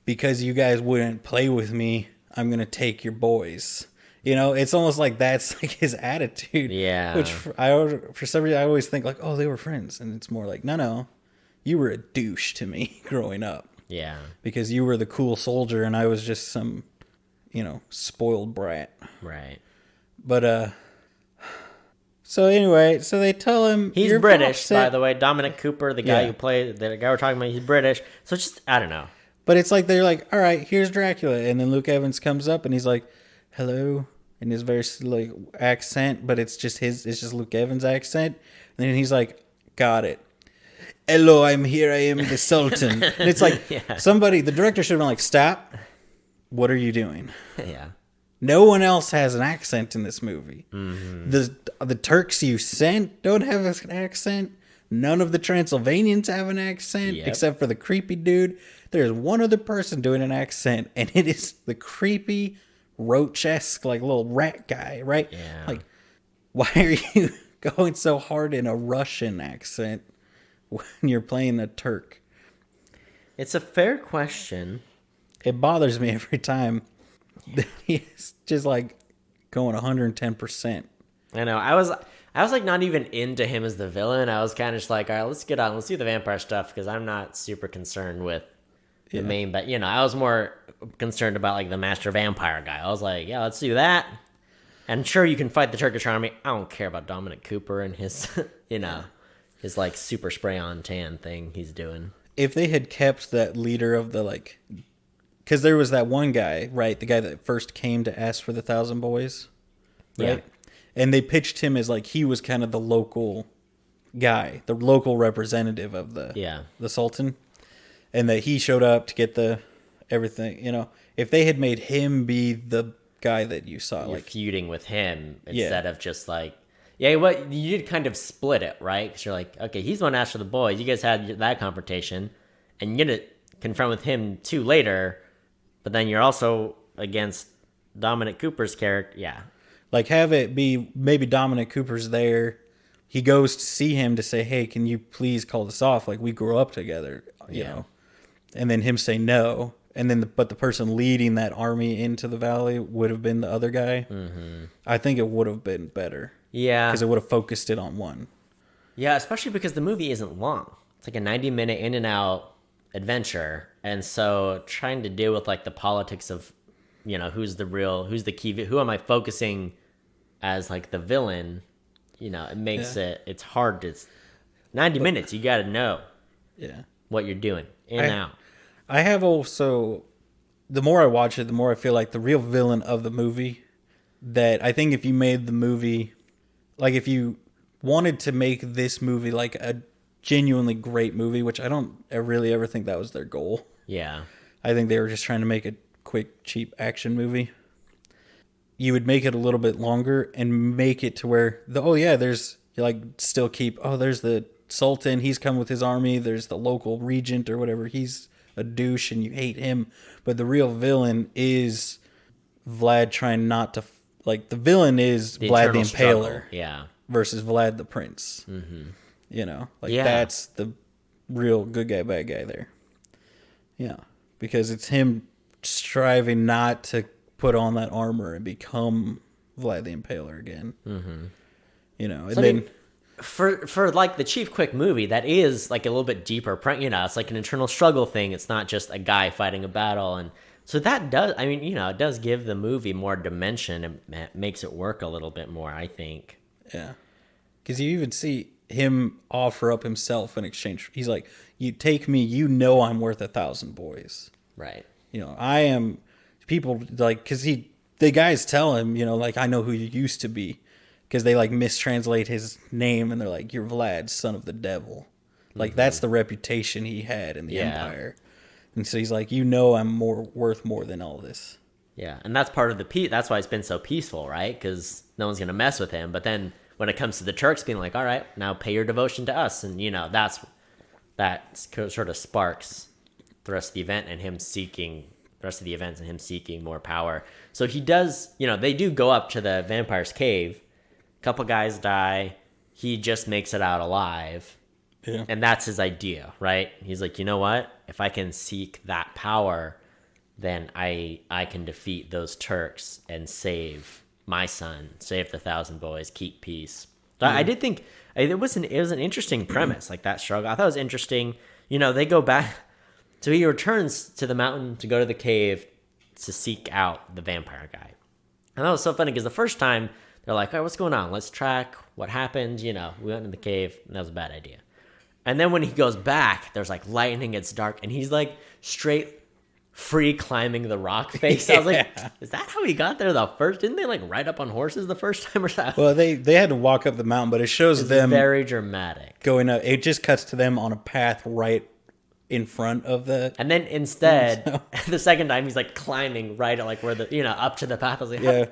S1: because you guys wouldn't play with me, I'm going to take your boys. It's almost like that's his attitude.
S2: Yeah.
S1: Which for some reason I always think oh, they were friends. And it's more like, no, you were a douche to me growing up.
S2: Yeah.
S1: Because you were the cool soldier and I was just some, spoiled brat.
S2: Right.
S1: But, so anyway, so they tell him
S2: he's British, by the way. Dominic Cooper, the guy the guy we're talking about, he's British. So just, I don't know.
S1: But it's they're all right, here's Dracula. And then Luke Evans comes up and he's like, hello, in his very accent, but it's just Luke Evans' accent. And then he's like, got it. Hello, I'm here. I am the Sultan. And it's the director should have been stop. What are you doing?
S2: Yeah.
S1: No one else has an accent in this movie. Mm-hmm. The Turks you sent don't have an accent. None of the Transylvanians have an accent, except for the creepy dude. There's one other person doing an accent, and it is the creepy, roach-esque, little rat guy, right?
S2: Yeah.
S1: Why are you going so hard in a Russian accent when you're playing a Turk?
S2: It's a fair question.
S1: It bothers me every time that he's just going 110%.
S2: I know. I was not even into him as the villain. I was kind of just all right, let's get on. Let's do the vampire stuff because I'm not super concerned with the main. But, I was more concerned about the master vampire guy. I was like, yeah, let's do that. And sure, you can fight the Turkish army. I don't care about Dominic Cooper and his, his super spray on tan thing he's doing.
S1: If they had kept that leader of the because there was that one guy, right? The guy that first came to ask for the 1,000 boys, right? Yeah. And they pitched him as he was kind of the local guy, the local representative of the Sultan, and that he showed up to get the everything. If they had made him be the guy that you saw,
S2: you're feuding with him instead of just what you did kind of split it, right? Because you're okay, he's the one after the boys. You guys had that confrontation, and you're gonna confront with him too later, but then you're also against Dominic Cooper's character,
S1: have it be maybe Dominic Cooper's there. He goes to see him to say, hey, can you please call this off? We grew up together, you know. And then him say no. And then but the person leading that army into the valley would have been the other guy. Mm-hmm. I think it would have been better.
S2: Yeah.
S1: Because it would have focused it on one. Yeah,
S2: especially because the movie isn't long. It's a 90-minute in and out adventure. And so trying to deal with the politics of, who's the key, who am I focusing as the villain, it makes it's hard to, 90 minutes, you got to know what you're doing in and out.
S1: I have also, the more I watch it, the more I feel like the real villain of the movie, that I think if you made the movie, if you wanted to make this movie a genuinely great movie, which I don't really ever think that was their goal.
S2: Yeah.
S1: I think they were just trying to make a quick, cheap action movie. You would make it a little bit longer and make it to where there's still keep, there's the Sultan, he's come with his army, there's the local regent or whatever, he's a douche and you hate him, but the real villain is Vlad trying not to, the villain is Vlad the Impaler, versus Vlad the Prince. Mm-hmm. That's the real good guy, bad guy there. Yeah, because it's him striving not to put on that armor and become Vlad the Impaler again. Mm-hmm. And
S2: so then for the cheap quick movie, that is a little bit deeper. It's an internal struggle thing. It's not just a guy fighting a battle, and so that does. It does give the movie more dimension and makes it work a little bit more, I think.
S1: Yeah, because you even see him offer up himself in exchange. He's like, you take me, I'm worth 1,000 boys.
S2: Right.
S1: I am, people because the guys tell him, I know who you used to be. because they like mistranslate his name and they're like, "You're Vlad, son of the devil." Like that's the reputation he had in the Empire. And so he's like, I'm worth more than all this.
S2: Yeah, and that's part of the peace. That's why it's been so peaceful, right? Because no one's gonna mess with him. But then when it comes to the Turks being like, all right, now pay your devotion to us, and that sort of sparks the rest of the event and him seeking the rest of the events and him seeking more power. So he does, they do go up to the vampire's cave. A couple guys die. He just makes it out alive.
S1: Yeah.
S2: And that's his idea, right? He's like, you know what? If I can seek that power, then I can defeat those Turks and save my son, save the 1,000 boys, keep peace. So I did think it was an interesting premise, like that struggle. I thought it was interesting. They go back. So he returns to the mountain to go to the cave to seek out the vampire guy. And that was so funny because the first time they're like, "Hey, what's going on? Let's track what happened." We went in the cave and that was a bad idea. And then when he goes back, there's like lightning, it's dark, and he's like straight free climbing the rock face. I was like, is that how he got there the first? Didn't they like ride up on horses the first time or something?
S1: Well, they had to walk up the mountain, but it shows them
S2: very dramatic
S1: going up. It just cuts to them on a path right in front of the.
S2: And then instead, the second time he's like climbing right at like where the up to the path. I was like,
S1: yeah.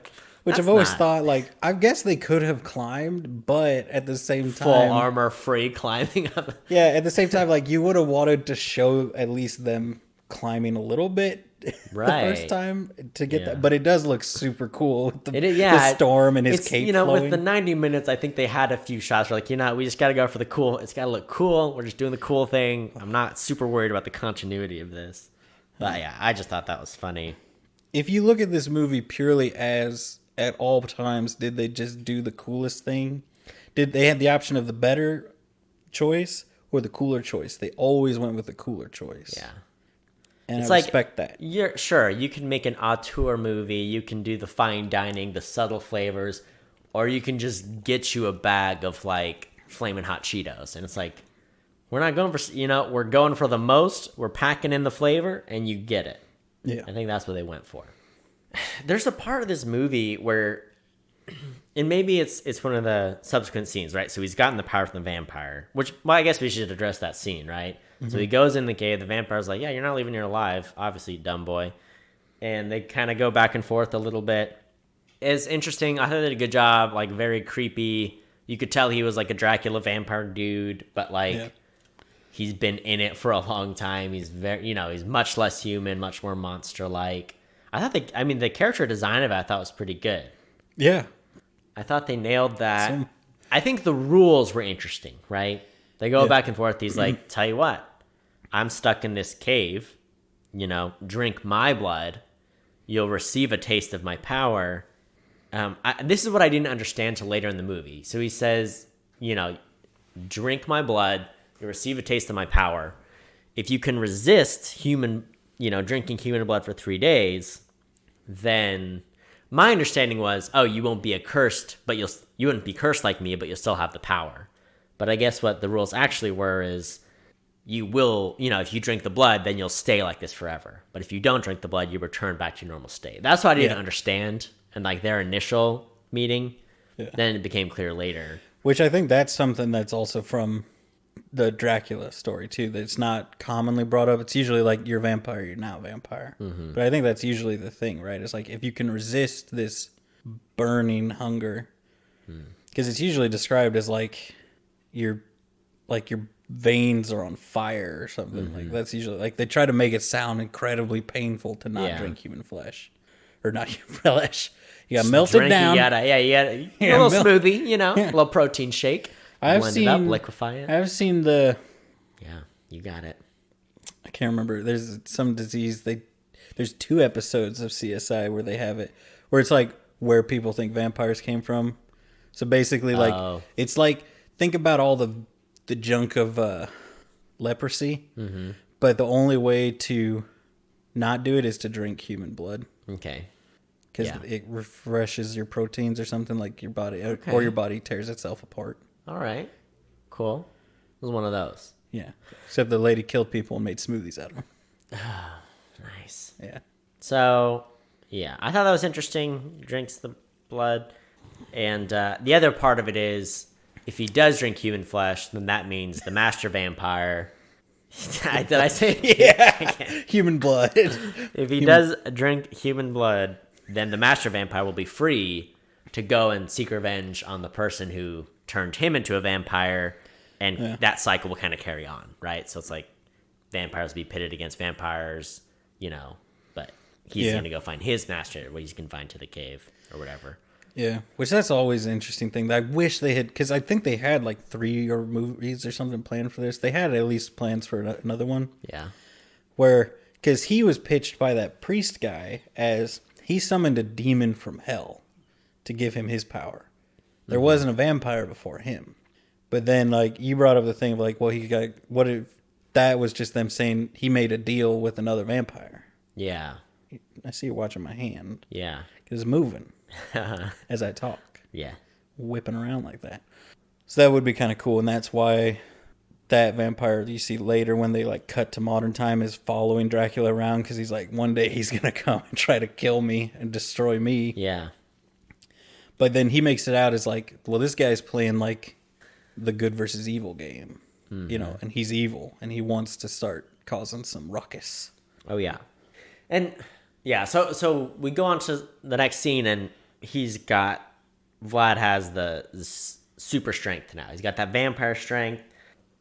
S1: Which I've always thought, like, I guess they could have climbed, but at the same time...
S2: Full armor free climbing up.
S1: Yeah, at the same time, like, you would have wanted to show at least them climbing a little bit the first time to get that. But it does look super cool with the storm and his cape flowing.
S2: With the 90 minutes, I think they had a few shots where like, we just got to go for the cool. It's got to look cool. We're just doing the cool thing. I'm not super worried about the continuity of this. But yeah, I just thought that was funny.
S1: If you look at this movie purely as... At all times, did they just do the coolest thing? Did they have the option of the better choice or the cooler choice? They always went with the cooler choice.
S2: Yeah.
S1: And I respect that.
S2: Sure, you can make an auteur movie, you can do the fine dining, the subtle flavors, or you can just get you a bag of like flaming hot Cheetos. And it's like, we're not going for, we're going for the most, we're packing in the flavor, and you get it.
S1: Yeah.
S2: I think that's what they went for. There's a part of this movie where, and maybe it's one of the subsequent scenes, right? So he's gotten the power from the vampire, which, well, I guess we should address that scene, right? Mm-hmm. So he goes in the cave, the vampire's like, yeah, you're not leaving here alive, obviously, dumb boy. And they kind of go back and forth a little bit. It's interesting. I thought they did a good job, like very creepy. You could tell he was like a Dracula vampire dude, but like he's been in it for a long time. He's very, he's much less human, much more monster-like. I thought the character design of it I thought was pretty good.
S1: Yeah.
S2: I thought they nailed that. I think the rules were interesting, right? They go back and forth. He's like, tell you what, I'm stuck in this cave, drink my blood. You'll receive a taste of my power. This is what I didn't understand till later in the movie. So he says, drink my blood. You'll receive a taste of my power. If you can resist drinking human blood for 3 days, then my understanding was, you won't be accursed, but you wouldn't be cursed like me, but you'll still have the power. But I guess what the rules actually were is you will, if you drink the blood, then you'll stay like this forever. But if you don't drink the blood, you return back to your normal state. That's what I didn't understand. And like their initial meeting, then it became clear later.
S1: Which I think that's something that's also from the Dracula story too, that's not commonly brought up. It's usually like, you're a vampire, you're not a vampire. Mm-hmm. But I think that's usually the thing, right? It's like, if you can resist this burning hunger, because it's usually described as like your veins are on fire or something. Mm-hmm. Like that's usually, like, they try to make it sound incredibly painful to not drink human flesh, or not human flesh. You got melted down. You got a
S2: little smoothie, a little protein shake. Blend it up, liquefy it.
S1: I've seen the...
S2: Yeah, you got it.
S1: I can't remember. There's some disease. There's 2 episodes of CSI where they have it, where it's like where people think vampires came from. So basically, like, it's like, think about all the junk of leprosy, but the only way to not do it is to drink human blood.
S2: Okay.
S1: Because it refreshes your proteins or something, like your body, or your body tears itself apart.
S2: All right. Cool. It was one of those.
S1: Yeah. Except the lady killed people and made smoothies out of them.
S2: Nice.
S1: Yeah.
S2: So, I thought that was interesting. Drinks the blood. And the other part of it is, if he does drink human flesh, then that means the master vampire. Did I say it?
S1: Yeah. Human blood.
S2: If he does drink human blood, then the master vampire will be free to go and seek revenge on the person who turned him into a vampire, and that cycle will kind of carry on, right? So it's like vampires will be pitted against vampires, but he's going to go find his master, what he's going to find to the cave or whatever.
S1: Yeah, which that's always an interesting thing. I wish they had, because I think they had like 3 or movies or something planned for this. They had at least plans for another one.
S2: Yeah.
S1: Because he was pitched by that priest guy as he summoned a demon from hell to give him his power. There wasn't a vampire before him. But then, like, you brought up the thing of like, well, what if that was just them saying he made a deal with another vampire?
S2: Yeah.
S1: I see you watching my hand.
S2: Yeah.
S1: It's moving as I talk.
S2: Yeah.
S1: Whipping around like that. So that would be kind of cool. And that's why that vampire you see later when they like cut to modern time is following Dracula around, because he's like, one day he's going to come and try to kill me and destroy me.
S2: Yeah.
S1: But then he makes it out as like, well, this guy's playing like the good versus evil game, and he's evil and he wants to start causing some ruckus.
S2: Oh, yeah. And yeah, so we go on to the next scene, and Vlad has the super strength now. He's got that vampire strength.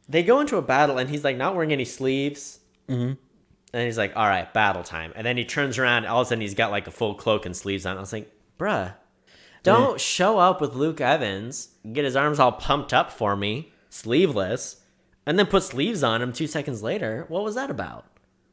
S2: They go into a battle, and he's like not wearing any sleeves. Mm-hmm. And he's like, all right, battle time. And then he turns around, and all of a sudden he's got like a full cloak and sleeves on. I was like, bruh, don't show up with Luke Evans, get his arms all pumped up for me, sleeveless, and then put sleeves on him 2 seconds later. What was that about?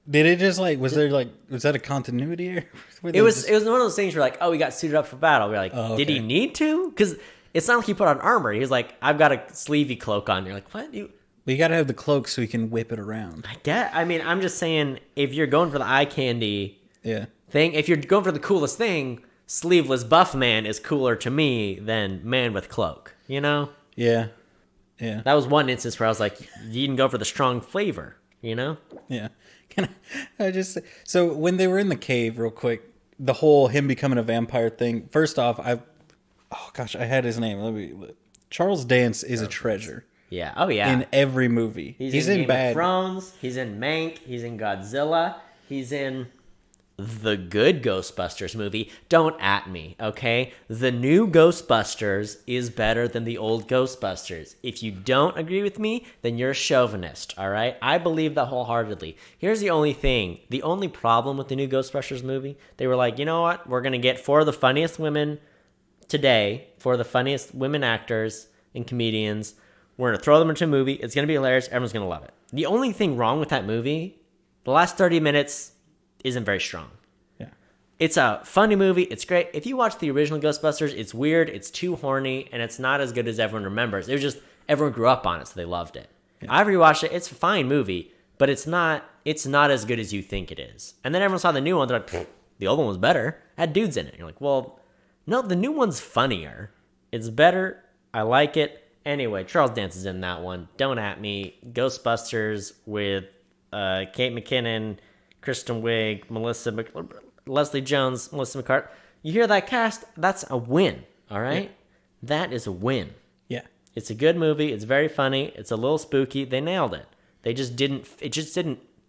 S1: Did it just like, was that a continuity error?
S2: It was one of those things where like, oh, he got suited up for battle. We're like, Did he need to? Because it's not like he put on armor. He was like, I've got a sleevey cloak on. You're like, what?
S1: You got to have the cloak so he can whip it around.
S2: I'm just saying, if you're going for the eye candy thing, if you're going for the coolest thing, sleeveless buff man is cooler to me than man with cloak, Yeah.
S1: Yeah.
S2: That was one instance where I was like, you didn't go for the strong flavor,
S1: Yeah. Can I just say, so when they were in the cave, real quick, the whole him becoming a vampire thing. First off, I had his name. Charles Dance is a treasure.
S2: Yeah. Oh yeah.
S1: In every movie, he's in
S2: Game
S1: Bad.
S2: of Thrones. He's in Mank. He's in Godzilla. He's in the good Ghostbusters movie. Don't at me, okay? The new Ghostbusters is better than the old Ghostbusters. If you don't agree with me, then you're a chauvinist, all right? I believe that wholeheartedly. Here's the only thing. The only problem with the new Ghostbusters movie, they were like, you know what? We're going to get 4 of the funniest women today, 4 of the funniest women actors and comedians. We're going to throw them into a movie. It's going to be hilarious. Everyone's going to love it. The only thing wrong with that movie, the last 30 minutes isn't very strong.
S1: Yeah.
S2: It's a funny movie. It's great. If you watch the original Ghostbusters, it's weird, it's too horny, and it's not as good as everyone remembers. It was just, everyone grew up on it, so they loved it. Yeah. I rewatched it. It's a fine movie, but it's not as good as you think it is. And then everyone saw the new one. They're like, the old one was better. It had dudes in it. You're like, well, no, the new one's funnier. It's better. I like it. Anyway, Charles Dance is in that one. Don't at me. Ghostbusters with Kate McKinnon, Kristen Wiig, Leslie Jones, Melissa McCarthy. You hear that cast? That's a win, all right? Yeah. That is a win.
S1: Yeah.
S2: It's a good movie. It's very funny. It's a little spooky. They nailed it. It just didn't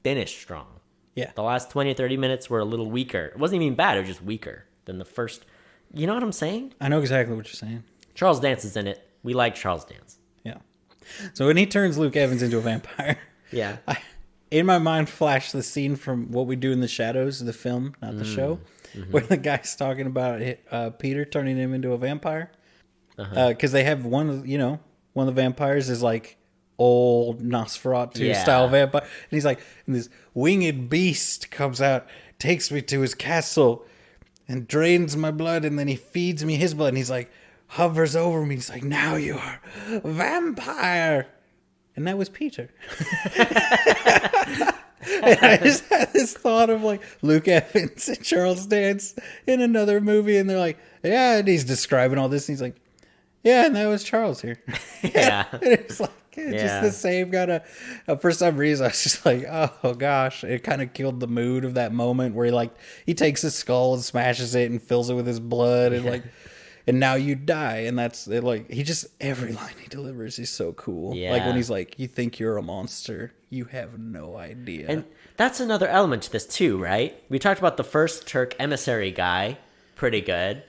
S2: finish strong.
S1: Yeah.
S2: The last 20 or 30 minutes were a little weaker. It wasn't even bad. It was just weaker than the first. You know what I'm saying?
S1: I know exactly what you're saying.
S2: Charles Dance is in it. We like Charles Dance.
S1: Yeah. So when he turns Luke Evans into a vampire,
S2: yeah,
S1: in my mind flashed the scene from What We Do in the Shadows, the film, not the show, where the guy's talking about Peter turning him into a vampire. Because they have one of the vampires is like old Nosferatu style vampire. And he's like, and this winged beast comes out, takes me to his castle and drains my blood, and then he feeds me his blood. And he's like, hovers over me. He's like, now you are a vampire. And that was Peter. And I just had this thought of like Luke Evans and Charles Dance in another movie. And they're like, yeah. And he's describing all this. And he's like, yeah. And that was Charles here.
S2: Yeah.
S1: And it's like, just the same kind of, for some reason, I was just like, oh gosh, it kind of killed the mood of that moment where he takes his skull and smashes it and fills it with his blood. And like, and now you die. And that's it, like, he just, every line he delivers is so cool.
S2: Yeah.
S1: Like when he's like, you think you're a monster, you have no idea.
S2: And that's another element to this too, right? We talked about the first Turk emissary guy, pretty good.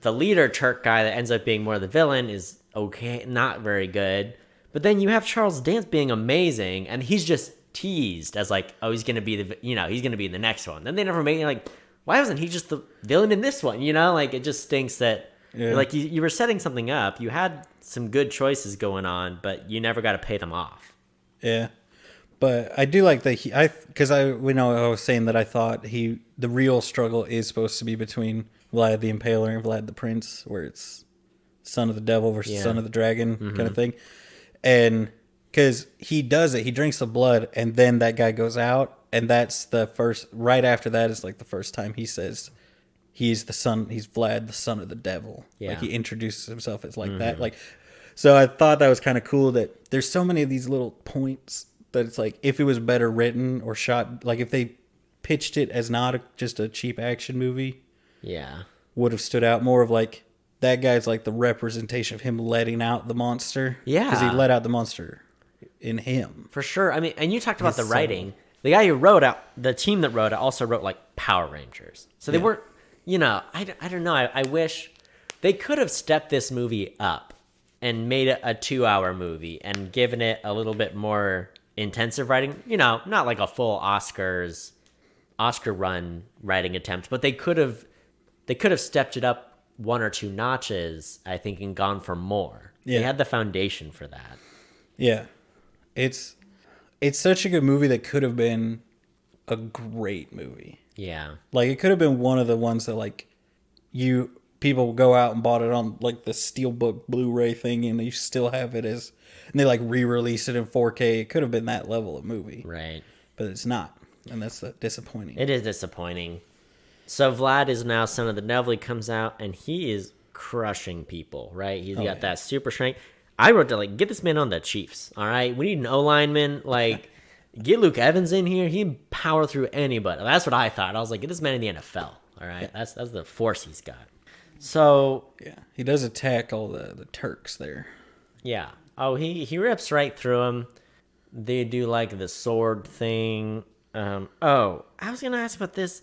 S2: The leader Turk guy that ends up being more the villain is okay, not very good. But then you have Charles Dance being amazing, and he's just teased as like, oh, he's gonna be he's gonna be in the next one. Then they never made it, like, why wasn't he just the villain in this one? Like, it just stinks that like you were setting something up. You had some good choices going on, but you never got to pay them off.
S1: Yeah. But I do like that I was saying that I thought the real struggle is supposed to be between Vlad the Impaler and Vlad the Prince, where it's son of the devil versus son of the dragon kind of thing. And because he does it, he drinks the blood, and then that guy goes out, and that's the first, right after that is like the first time he says he's Vlad, the son of the devil.
S2: Yeah.
S1: Like he introduces himself as like that. Like, so I thought that was kind of cool that there's so many of these little points that it's like, if it was better written or shot, like if they pitched it as not just a cheap action movie, would have stood out more. Of like, that guy's like the representation of him letting out the monster.
S2: Yeah.
S1: Because he let out the monster in him.
S2: For sure. I mean, and you talked about the writing. The guy who wrote it, the team that wrote it, also wrote like Power Rangers. So they weren't, I don't know. I wish they could have stepped this movie up and made it a 2-hour movie and given it a little bit more intensive writing. Not like a full Oscar run writing attempt, but they could have stepped it up 1 or 2 notches, I think, and gone for more. They had the foundation for that. Yeah.
S1: It's such a good movie that could have been a great movie.
S2: Yeah.
S1: Like, it could have been one of the ones that, like, people go out and bought it on, like, the Steelbook Blu-ray thing, and you still have it and they, like, re-release it in 4K. It could have been that level of movie.
S2: Right.
S1: But it's not, and that's disappointing.
S2: It is disappointing. So Vlad is now son of the devil. He comes out, and he is crushing people, right? He's got that super strength. I wrote to, like, get this man on the Chiefs, all right? We need an O-lineman. Like, get Luke Evans in here. He can power through anybody. That's what I thought. I was like, get this man in the NFL, all right? That's the force he's got. So...
S1: yeah, he does attack all the Turks there.
S2: Yeah. Oh, he rips right through them. They do, like, the sword thing. I was going to ask about this.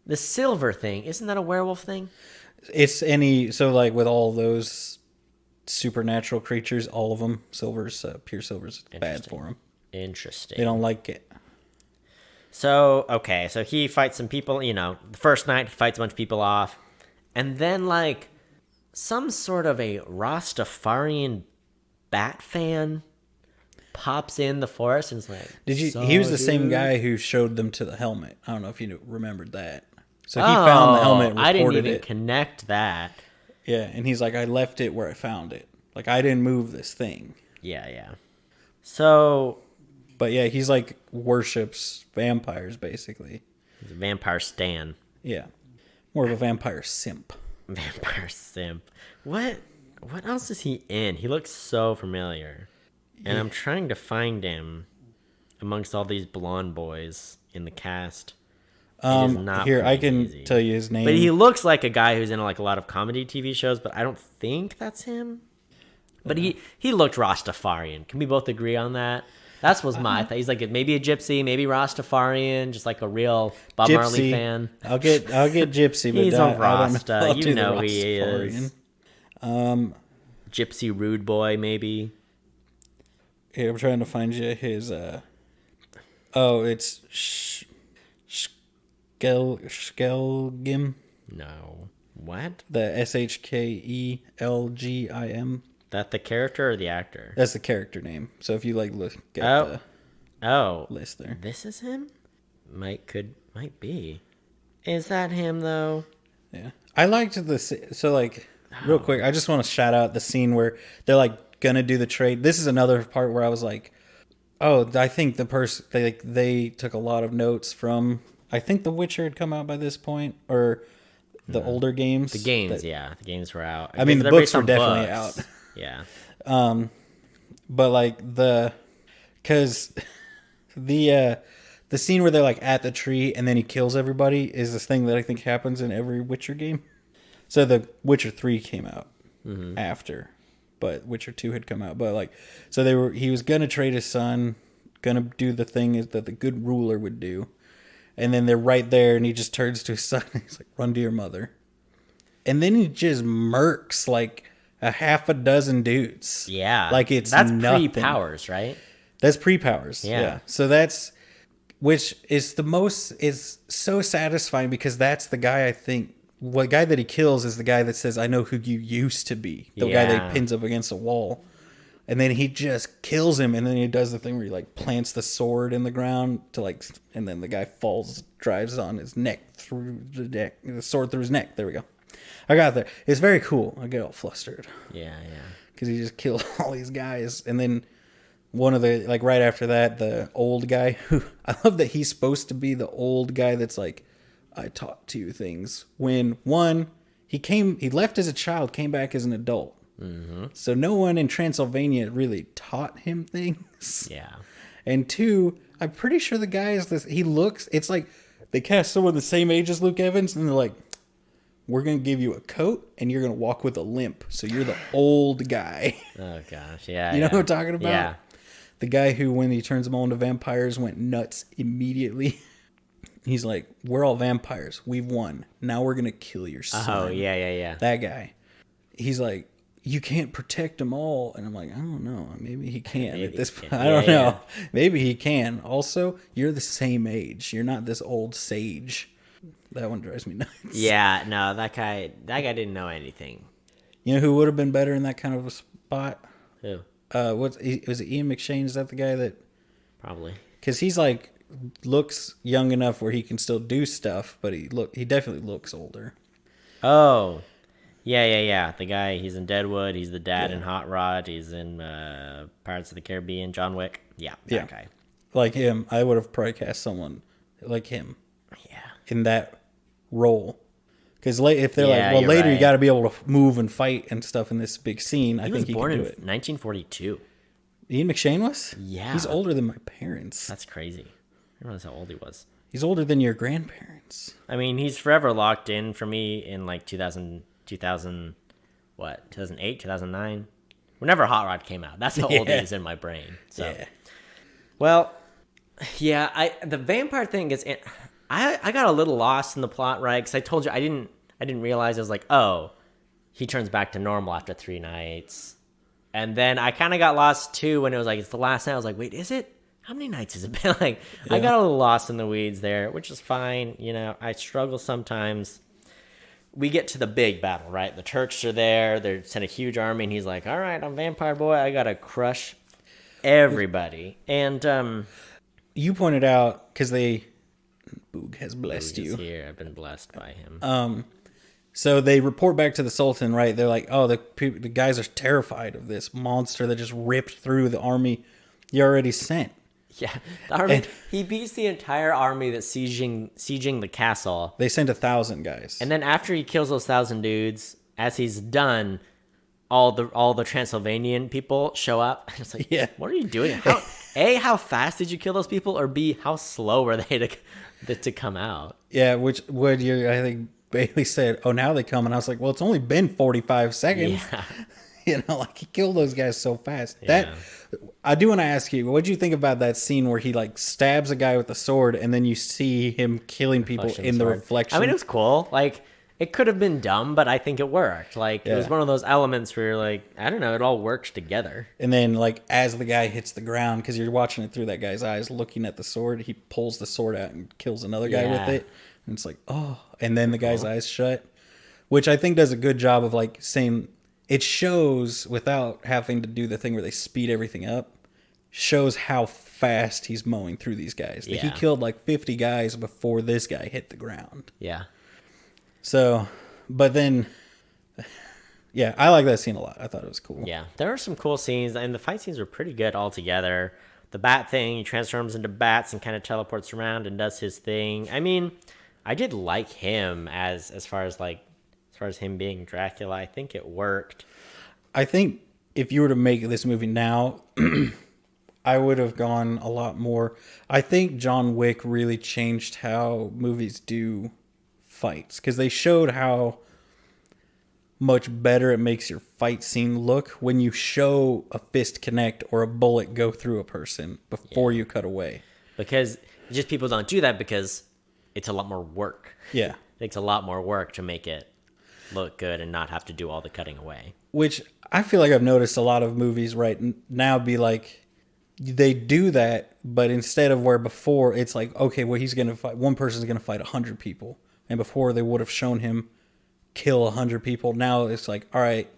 S2: The silver thing, isn't that a werewolf thing?
S1: It's like with all those supernatural creatures, all of them, pure silver's bad for them.
S2: Interesting.
S1: They don't like it.
S2: So he fights some people, the first night he fights a bunch of people off. And then, like, some sort of a Rastafarian bat fan pops in the forest and is like,
S1: he was the same guy who showed them to the helmet. I don't know if you remembered that. So he found the helmet and reported it.
S2: I didn't even connect that.
S1: Yeah, and he's like, I left it where I found it. Like, I didn't move this thing.
S2: Yeah. So...
S1: but yeah, he's like, worships vampires, basically.
S2: He's a vampire stan.
S1: Yeah. More of a vampire simp.
S2: Vampire simp. What else is he in? He looks so familiar. And I'm trying to find him amongst all these blonde boys in the cast.
S1: Here, I can tell you his name.
S2: But he looks like a guy who's in like a lot of comedy TV shows, but I don't think that's him. But he looked Rastafarian. Can we both agree on that? That was my thing. He's like maybe a gypsy, maybe Rastafarian, just like a real Bob Marley fan.
S1: I'll get gypsy, but
S2: he's a Rasta.
S1: I
S2: You know he is. Gypsy rude boy, maybe.
S1: Here, I'm trying to find you his. It's Skelgim.
S2: No. What?
S1: The Shkelgim.
S2: That the character or the actor?
S1: That's the character name. So if you like look at the list there.
S2: This is him? Might be. Is that him though?
S1: Yeah. I liked real quick, I just want to shout out the scene where they're like gonna do the trade. This is another part where I was like, oh, I think the person they took a lot of notes from, I think The Witcher had come out by this point, or the older games.
S2: The games were out.
S1: I mean, the books were definitely out.
S2: Yeah.
S1: But like because the scene where they're like at the tree and then he kills everybody is this thing that I think happens in every Witcher game. So the Witcher 3 came out after, but Witcher 2 had come out. But like, so he was gonna trade his son, gonna do the thing that the good ruler would do, and then they're right there, and he just turns to his son, and he's like, "Run to your mother," and then he just murks like a half a dozen dudes.
S2: Yeah,
S1: like
S2: that's
S1: nothing.
S2: pre-powers, right?
S1: That's pre-powers.
S2: Yeah.
S1: So that's, which is is so satisfying, because that's the guy, I think, the guy that he kills is the guy that says, "I know who you used to be." The guy that he pins up against a wall. And then he just kills him, and then he does the thing where he like plants the sword in the ground to like, and then the guy falls, drives on his neck through the neck, the sword through his neck. There we go. I got there. It's very cool. I get all flustered.
S2: Yeah.
S1: Because he just killed all these guys, and then one of the, like right after that, the old guy who, I love that he's supposed to be the old guy that's like, "I taught you things." When one, he left as a child, came back as an adult. Mm-hmm. So no one in Transylvania really taught him things.
S2: Yeah.
S1: And two, I'm pretty sure the guy is this, it's like they cast someone the same age as Luke Evans, and they're like, "We're going to give you a coat and you're going to walk with a limp. So you're the old guy."
S2: Oh gosh. Yeah.
S1: You know what I'm talking about?
S2: Yeah.
S1: The guy who, when he turns them all into vampires, went nuts immediately. He's like, "We're all vampires. We've won. Now we're going to kill your son."
S2: Oh, yeah.
S1: That guy. He's like, "You can't protect them all." And I'm like, I don't know. Maybe he can at this point. I don't know. Maybe he can. Also, you're the same age. You're not this old sage. That one drives me nuts.
S2: Yeah, no, that guy didn't know anything.
S1: You know who would have been better in that kind of a spot?
S2: Who?
S1: Was it Ian McShane? Is that the guy that?
S2: Probably.
S1: Because he's like, looks young enough where he can still do stuff, but he definitely looks older.
S2: Oh, yeah. The guy, he's in Deadwood. He's the dad in Hot Rod. He's in Pirates of the Caribbean, John Wick. Yeah, that guy.
S1: Like him, I would have probably cast someone like him.
S2: Yeah.
S1: In that role. Because if they're
S2: Yeah,
S1: like, well, later
S2: right.
S1: you got to be able to move and fight and stuff in this big scene, I think he
S2: born
S1: can
S2: in
S1: do it.
S2: 1942.
S1: Ian McShane was?
S2: Yeah.
S1: He's older than my parents.
S2: That's crazy. I realize how old he was.
S1: He's older than your grandparents.
S2: I mean, he's forever locked in for me in like 2008, 2009? Whenever Hot Rod came out. That's how old he is in my brain. So,
S1: Yeah.
S2: Well, yeah, the vampire thing is... I got a little lost in the plot, right? Because I told you I didn't realize. I was like, oh, he turns back to normal after 3 nights. And then I kind of got lost too when it was like, it's the last night. I was like, wait, is it? How many nights has it been? Like, I got a little lost in the weeds there, which is fine. You know, I struggle sometimes. We get to the big battle, right? The Turks are there. They sent a huge army, and he's like, all right, I'm vampire boy. I got to crush everybody. And
S1: You pointed out, because Boog has blessed you.
S2: Here, I've been blessed by him.
S1: So they report back to the Sultan, right? They're like, "Oh, the guys are terrified of this monster that just ripped through the army you already sent."
S2: Yeah, the army. He beats the entire army that's sieging the castle.
S1: They sent 1,000 guys,
S2: And then after he kills those 1,000 dudes, as he's done, all the Transylvanian people show up. It's like, what are you doing? How fast did you kill those people? Or B, how slow were they to come out?
S1: Yeah, which I think Bailey said, "Oh, now they come," and I was like, "Well, it's only been 45 seconds."
S2: Yeah.
S1: You know, like he killed those guys so fast. That I do want to ask you, what do you think about that scene where he like stabs a guy with a sword, and then you see him killing people in the reflection?
S2: I mean, it was cool. Like, it could have been dumb, but I think it worked. Like, it was one of those elements where you're like, I don't know, it all worked together.
S1: And then, like, as the guy hits the ground, because you're watching it through that guy's eyes, looking at the sword, he pulls the sword out and kills another guy with it. And it's like, oh. And then the guy's eyes shut, which I think does a good job of, like, saying it shows, without having to do the thing where they speed everything up, shows how fast he's mowing through these guys. That he killed, like, 50 guys before this guy hit the ground.
S2: Yeah.
S1: So, but then, yeah, I like that scene a lot. I thought it was cool.
S2: Yeah, there are some cool scenes, and the fight scenes were pretty good altogether. The bat thing, he transforms into bats and kind of teleports around and does his thing. I mean, I did like him as far as him being Dracula. I think it worked.
S1: I think if you were to make this movie now, I would have gone a lot more. I think John Wick really changed how movies do fights, because they showed how much better it makes your fight scene look when you show a fist connect or a bullet go through a person before you cut away.
S2: Because just people don't do that because it's a lot more work.
S1: Yeah.
S2: It takes a lot more work to make it look good and not have to do all the cutting away.
S1: Which I feel like I've noticed a lot of movies right now be like, they do that, but instead of where before it's like, okay, well, he's going to fight, one person's going to fight 100 people. And before they would have shown him kill 100 people. Now it's like, all right,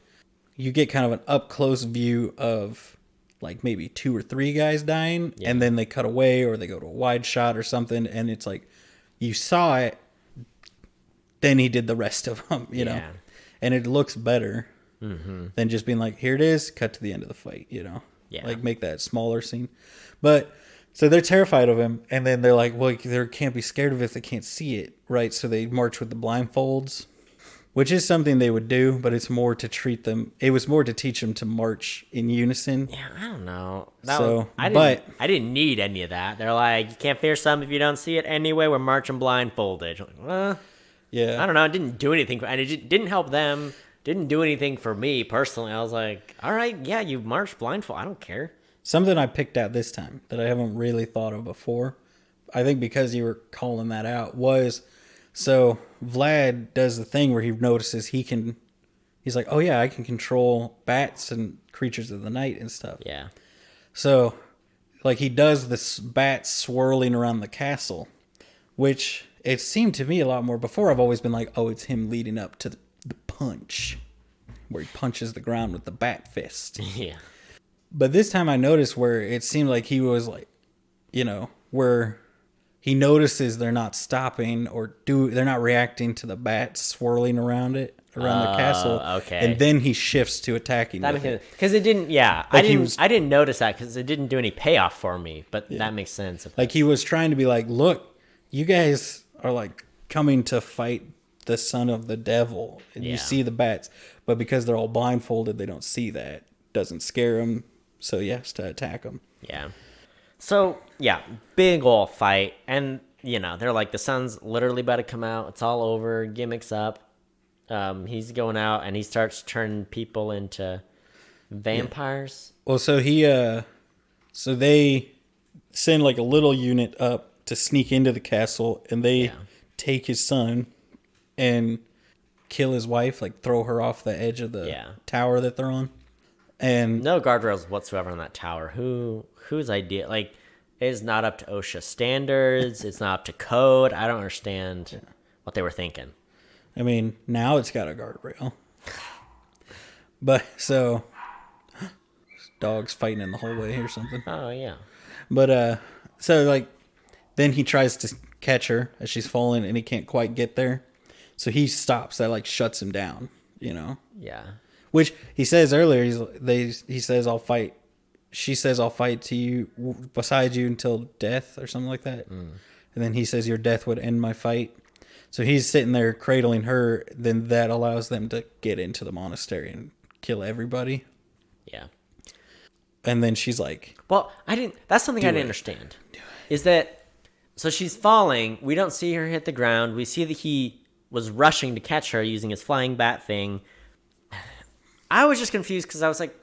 S1: you get kind of an up close view of like maybe 2 or 3 guys dying, and then they cut away or they go to a wide shot or something, and it's like you saw it, then he did the rest of them, you know, and it looks better than just being like, here it is, cut to the end of the fight, you know, like make that smaller scene. But so they're terrified of him, and then they're like, well, they can't be scared of it if they can't see it, right? So they march with the blindfolds, which is something they would do, but it's more to treat them. It was more to teach them to march in unison.
S2: Yeah, I don't know. I didn't need any of that. They're like, you can't fear something if you don't see it anyway. We're marching blindfolded. Like, well,
S1: yeah,
S2: I don't know. It didn't do anything, and it didn't help them. Didn't do anything for me personally. I was like, all right, yeah, you march blindfold. I don't care.
S1: Something I picked out this time that I haven't really thought of before, I think because you were calling that out, was so Vlad does the thing where he notices he's like, oh yeah, I can control bats and creatures of the night and stuff.
S2: Yeah.
S1: So like he does this bat swirling around the castle, which it seemed to me a lot more before. I've always been like, oh, it's him leading up to the punch where he punches the ground with the bat fist.
S2: Yeah.
S1: But this time I noticed where it seemed like he was like, you know, where he notices they're not stopping or they're not reacting to the bat swirling around the castle.
S2: Okay.
S1: And then he shifts to attacking.
S2: Because it didn't. Yeah, like I didn't notice that because it didn't do any payoff for me. But that makes sense.
S1: Like he was trying to be like, look, you guys are like coming to fight the son of the devil, and you see the bats, but because they're all blindfolded, they don't see that. Doesn't scare them. So he has to attack them.
S2: Yeah. So, yeah, big ol' fight. And, you know, they're like, the sun's literally about to come out. It's all over. Gimmicks up. He's going out, and he starts turning people into vampires.
S1: Yeah. Well, so they send like a little unit up to sneak into the castle, and they take his son and kill his wife, like throw her off the edge of the tower that they're on. And
S2: no guardrails whatsoever on that tower. Whose idea? Like, it's not up to OSHA standards. It's not up to code. I don't understand what they were thinking.
S1: I mean, now it's got a guardrail. But so dogs fighting in the hallway or something.
S2: Oh yeah.
S1: But so like then he tries to catch her as she's falling, and he can't quite get there. So he stops. That like shuts him down. You know. Yeah. Which he says earlier, he says, I'll fight. She says, I'll fight to you, beside you until death or something like that. And then he says, your death would end my fight. So he's sitting there cradling her. Then that allows them to get into the monastery and kill everybody. Yeah. And then she's like,
S2: well, that's something I didn't understand. Is that, so she's falling. We don't see her hit the ground. We see that he was rushing to catch her using his flying bat thing. I was just confused because I was like,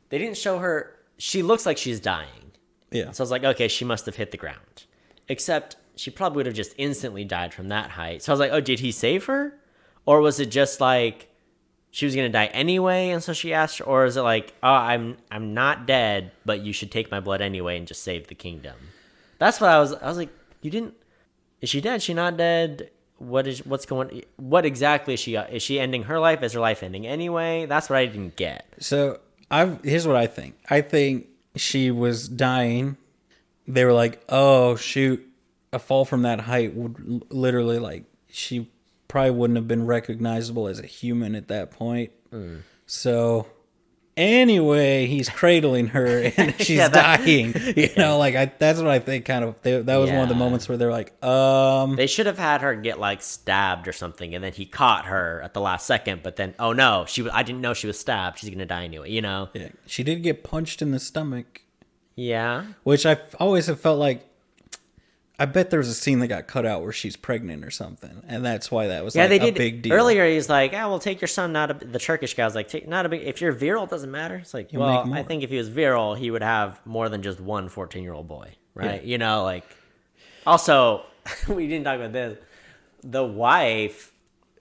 S2: they didn't show her. She looks like she's dying. Yeah. So I was like, okay, she must have hit the ground. Except she probably would have just instantly died from that height. So I was like, oh, did he save her? Or was it just like she was going to die anyway, and so she asked her? Or is it like, oh, I'm not dead, but you should take my blood anyway and just save the kingdom? That's what I was like, you didn't. Is she dead? Is she not dead? What exactly is she ending her life? Is her life ending anyway? That's what I didn't get.
S1: So here's what I think. I think she was dying. They were like, oh shoot, a fall from that height would literally, like, she probably wouldn't have been recognizable as a human at that point. So anyway, he's cradling her and she's dying. You know, like that's what I think. Kind of that was one of the moments where they're like,
S2: they should have had her get like stabbed or something, and then he caught her at the last second. But then, oh no, I didn't know she was stabbed. She's gonna die anyway. You know.
S1: Yeah, she did get punched in the stomach.
S2: Yeah.
S1: Which I always have felt like, I bet there was a scene that got cut out where she's pregnant or something, and that's why that was
S2: Yeah,
S1: like
S2: they
S1: a
S2: did.
S1: big deal.
S2: Earlier, he's like, we'll take your son. The Turkish guy was like, not a big. If you're virile, it doesn't matter. It's like,
S1: You'll
S2: well,
S1: make more.
S2: I think if he was virile, he would have more than just one 14-year-old boy, right?
S1: Yeah.
S2: You know, like. Also, we didn't talk about this. The wife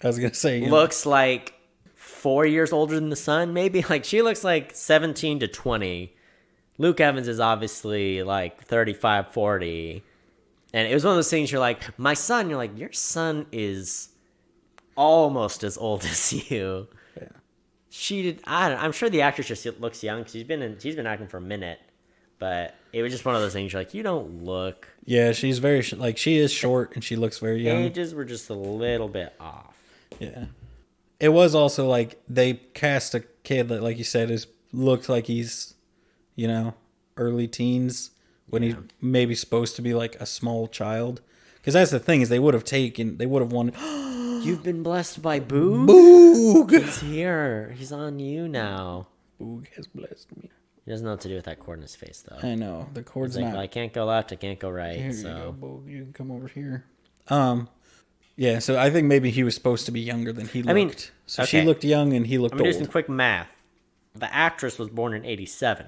S1: I was gonna say
S2: looks like 4 years older than the son, maybe. Like she looks like 17 to 20. Luke Evans is obviously like 35, 40. And it was one of those things you're like, my son, you're like, your son is almost as old as you.
S1: Yeah.
S2: She did. I'm sure the actress just looks young because she's been acting for a minute, but it was just one of those things. You're like, you don't look.
S1: Yeah, she's very like she is short and she looks very young.
S2: Ages were just a little bit off.
S1: Yeah, it was also like they cast a kid that, like you said, looked like he's, early teens when he's maybe supposed to be like a small child. Because that's the thing is they would have wanted.
S2: You've been blessed by Boog.
S1: Boog.
S2: He's here. He's on you now.
S1: Boog has blessed me.
S2: He doesn't know what to do with that cord in his face, though.
S1: I know the cord's
S2: He's like,
S1: not.
S2: well, I can't go left. I can't go right.
S1: Here
S2: So
S1: you go, Boog. You can come over here. Yeah. So I think maybe he was supposed to be younger than he looked. So she
S2: okay.
S1: looked young and he looked
S2: I'm gonna
S1: old.
S2: do some quick math. The actress was born in 1987,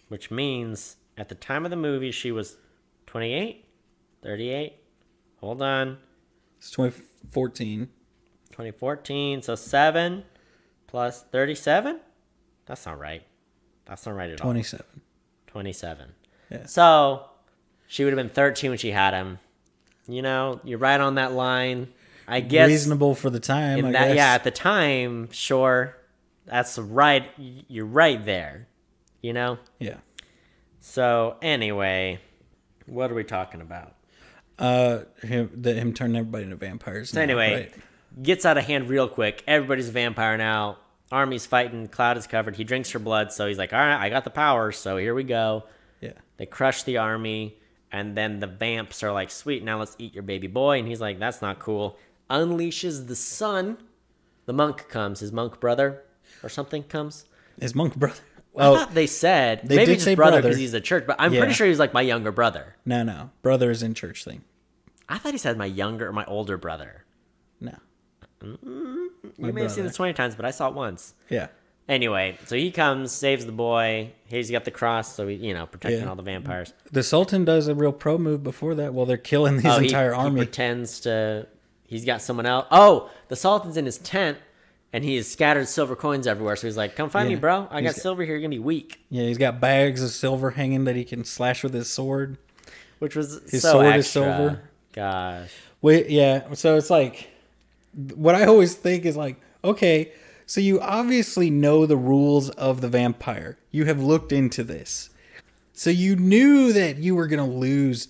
S2: which means at the time of the movie she was 28, 38. Hold on,
S1: It's 2014.
S2: 2014. So 7 plus 37. That's not right. That's not right at all.
S1: 27.
S2: 27.
S1: Yeah.
S2: So she would have been 13 when she had him. You're right on that line. I guess
S1: Reasonable for the time, I guess.
S2: yeah, at the time, sure. That's right. You're right there.
S1: Yeah.
S2: So anyway, what are we talking about?
S1: Him turning everybody into vampires.
S2: So anyway, gets out of hand real quick. Everybody's a vampire now. Army's fighting. Cloud is covered. He drinks her blood, so he's like, all right, I got the power, so here we go.
S1: Yeah.
S2: They crush the army, and then the vamps are like, sweet, now let's eat your baby boy. And he's like, that's not cool. Unleashes the sun. The monk comes. His monk brother or something comes.
S1: His monk brother.
S2: I thought they said,
S1: they
S2: maybe
S1: did
S2: just
S1: say
S2: brother
S1: brother.
S2: because he's a church, but I'm
S1: Yeah.
S2: pretty sure he's like my younger brother.
S1: No. Brother is in church thing.
S2: I thought he said my younger or my older brother.
S1: No.
S2: You may have seen this 20 times, but I saw it once.
S1: Yeah.
S2: Anyway, so he comes, saves the boy. He's got the cross, so he, protecting
S1: Yeah.
S2: all the vampires.
S1: The Sultan does a real pro move before that while they're killing his entire
S2: He
S1: army.
S2: pretends to. He's got someone else. Oh, the Sultan's in his tent, and he has scattered silver coins everywhere. So he's like, "Come find me,
S1: Yeah.
S2: bro. I got
S1: He's-
S2: silver here. You're gonna be weak."
S1: Yeah, he's got bags of silver hanging that he can slash with his sword.
S2: Which was
S1: His
S2: so
S1: sword
S2: extra.
S1: is silver.
S2: Gosh.
S1: Wait, yeah. So it's like, what I always think is like, okay, so you obviously know the rules of the vampire. You have looked into this. So you knew that you were going to lose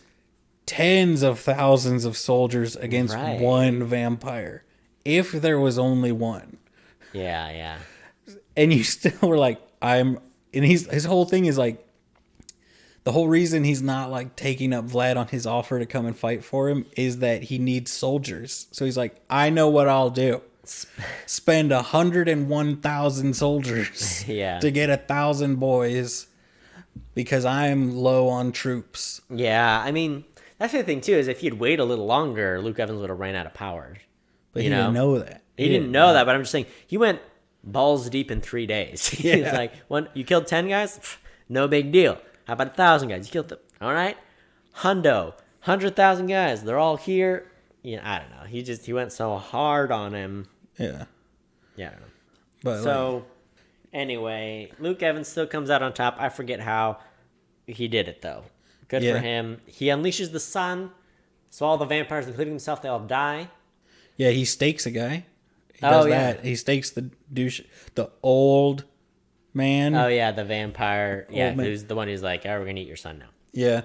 S1: tens of thousands of soldiers against
S2: Right.
S1: one vampire. If there was only one.
S2: Yeah.
S1: And you still were like, and his whole thing is like, the whole reason he's not like taking up Vlad on his offer to come and fight for him is that he needs soldiers. So he's like, I know what I'll do. Spend 101,000 soldiers
S2: Yeah.
S1: to get 1,000 boys because I'm low on troops.
S2: Yeah. I mean, that's the thing too. Is if he'd wait a little longer, Luke Evans would have ran out of power.
S1: But he didn't know that.
S2: He didn't know that, but I'm just saying he went balls deep in 3 days. He's
S1: Yeah.
S2: like, you killed 10 guys? Pff, no big deal. How about 1,000 guys? You killed them. All right. Hundo, 100,000 guys. They're all here. I don't know. He went so hard on him.
S1: Yeah.
S2: Yeah, I don't know.
S1: But
S2: So, anyway, Luke Evans still comes out on top. I forget how he did it, though. Good
S1: Yeah.
S2: for him. He unleashes the sun, so all the vampires, including himself, they all die.
S1: yeah, he stakes a guy. He does that. He stakes the douche, the old man.
S2: Oh, yeah, the vampire. Yeah,
S1: Old man.
S2: who's the one who's like, we're going to eat your son now.
S1: Yeah.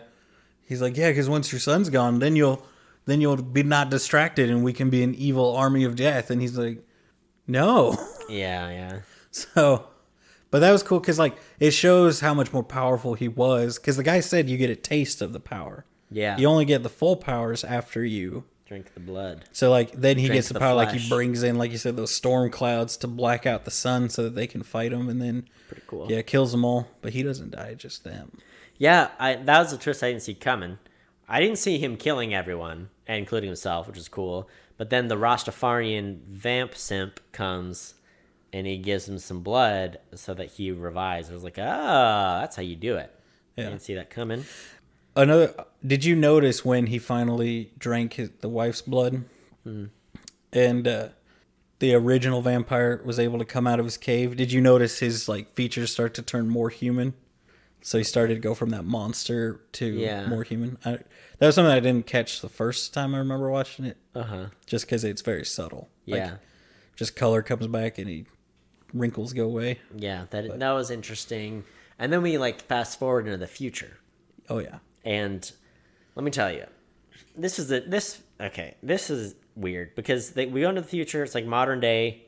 S1: He's like, yeah, because once your son's gone, then you'll be not distracted and we can be an evil army of death. And he's like, no.
S2: Yeah.
S1: So, but that was cool because like it shows how much more powerful he was. Because the guy said you get a taste of the power.
S2: Yeah.
S1: You only get the full powers after you.
S2: Drink the blood.
S1: So like then he
S2: Drink
S1: gets the
S2: the
S1: power. Like he
S2: flesh.
S1: brings in, like you said, those storm clouds to black out the sun so that they can fight him. And then
S2: Pretty cool.
S1: yeah, kills them all. But he doesn't die, just them.
S2: Yeah, that was a twist I didn't see coming. I didn't see him killing everyone, including himself, which is cool. But then the Rastafarian vamp simp comes, and he gives him some blood so that he revives. I was like, that's how you do it.
S1: Yeah.
S2: I didn't see that coming.
S1: Did you notice when he finally drank the wife's blood? And the original vampire was able to come out of his cave? Did you notice his like features start to turn more human? So he started to go from that monster to more human. That was something I didn't catch the first time I remember watching it. Just because it's very subtle.
S2: Yeah.
S1: Like, just color comes back and wrinkles go away.
S2: Yeah, that was interesting. And then we like fast forward into the future.
S1: Oh yeah.
S2: And let me tell you, this is weird because we go into the future. It's like modern day.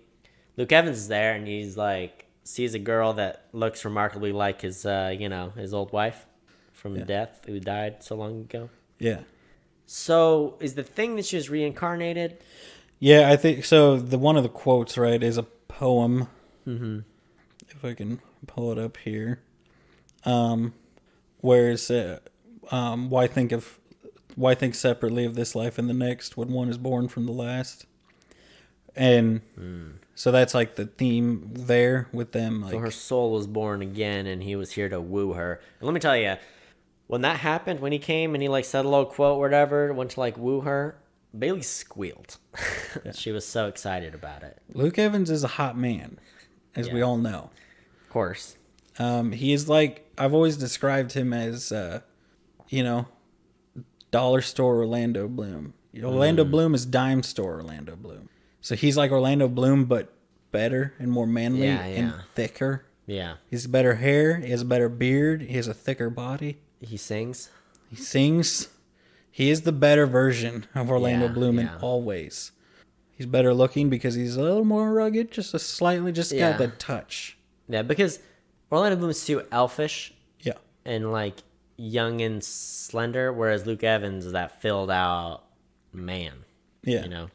S2: Luke Evans is there, and he's like sees a girl that looks remarkably like his his old wife from death who died so long ago.
S1: Yeah.
S2: So is the thing that she was reincarnated?
S1: Yeah, I think so. One of the quotes, right, is a poem. Mm-hmm. If I can pull it up here, where it's why think separately of this life and the next when one is born from the last, and so that's like the theme there with them. Like,
S2: so her soul was born again, and he was here to woo her. And let me tell you, when that happened, when he came and he like said a little quote, or whatever, went to like woo her, Bailey squealed. She was so excited about it.
S1: Luke Evans is a hot man, as we all know.
S2: Of course.
S1: He is like, I've always described him as, dollar store Orlando Bloom. Orlando Bloom is dime store Orlando Bloom. So he's like Orlando Bloom, but better and more manly and thicker.
S2: Yeah.
S1: He has better hair. He has a better beard. He has a thicker body.
S2: He sings.
S1: He sings. He is the better version of Orlando Bloom in all ways. He's better looking because he's a little more rugged, just got that touch.
S2: Yeah, because Orlando Bloom is too elfish.
S1: Yeah.
S2: And like young and slender, whereas Luke Evans is that filled out man.
S1: Yeah.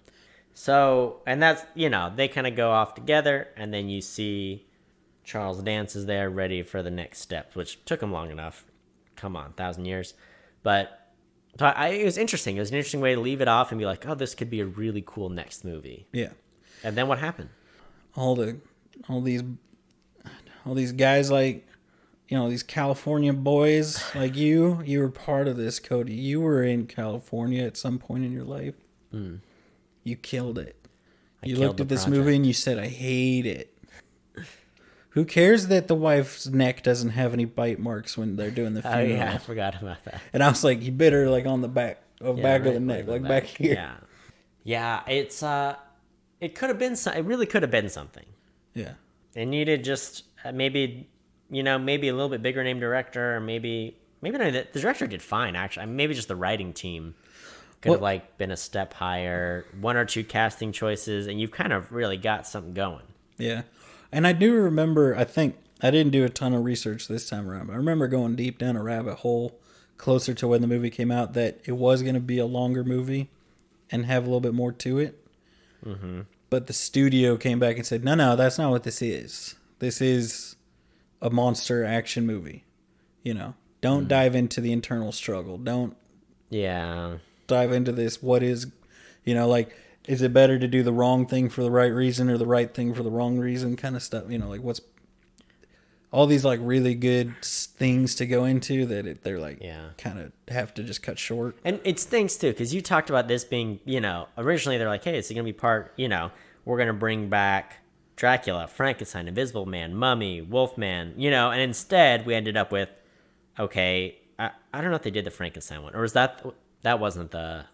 S2: So, and that's, they kind of go off together, and then you see Charles Dance is there ready for the next step, which took him long enough. Come on, 1,000 years. But it was interesting. It was an interesting way to leave it off and be like, oh, this could be a really cool next movie.
S1: Yeah.
S2: And then what happened?
S1: All these guys like, these California boys like you were part of this, Cody. You were in California at some point in your life. You killed it. You looked at this movie and you said, I hate it. Who cares that the wife's neck doesn't have any bite marks when they're doing the funeral?
S2: Oh, yeah, I forgot about that.
S1: And I was like, he bit her like on the back of the neck, like back here.
S2: Yeah. Yeah, it's it could have been it really could have been something.
S1: Yeah.
S2: It needed just maybe a little bit bigger name director, or maybe not. The director did fine, actually. Maybe just the writing team could have been a step higher, one or two casting choices, and you've kind of really got something going.
S1: Yeah. And I do remember, I think, I didn't do a ton of research this time around, but I remember going deep down a rabbit hole closer to when the movie came out that it was going to be a longer movie and have a little bit more to it. Mm-hmm. But the studio came back and said, no, that's not what this is. This is a monster action movie. Don't dive into the internal struggle. Don't dive into this. What is, is it better to do the wrong thing for the right reason or the right thing for the wrong reason kind of stuff? What's all these really good things to go into that they're kind of have to just cut short.
S2: And it stinks too, because you talked about this being, originally they're like, hey, it's going to be part, we're going to bring back Dracula, Frankenstein, Invisible Man, Mummy, Wolfman, and instead we ended up with, okay, I don't know if they did the Frankenstein one, or was that wasn't the...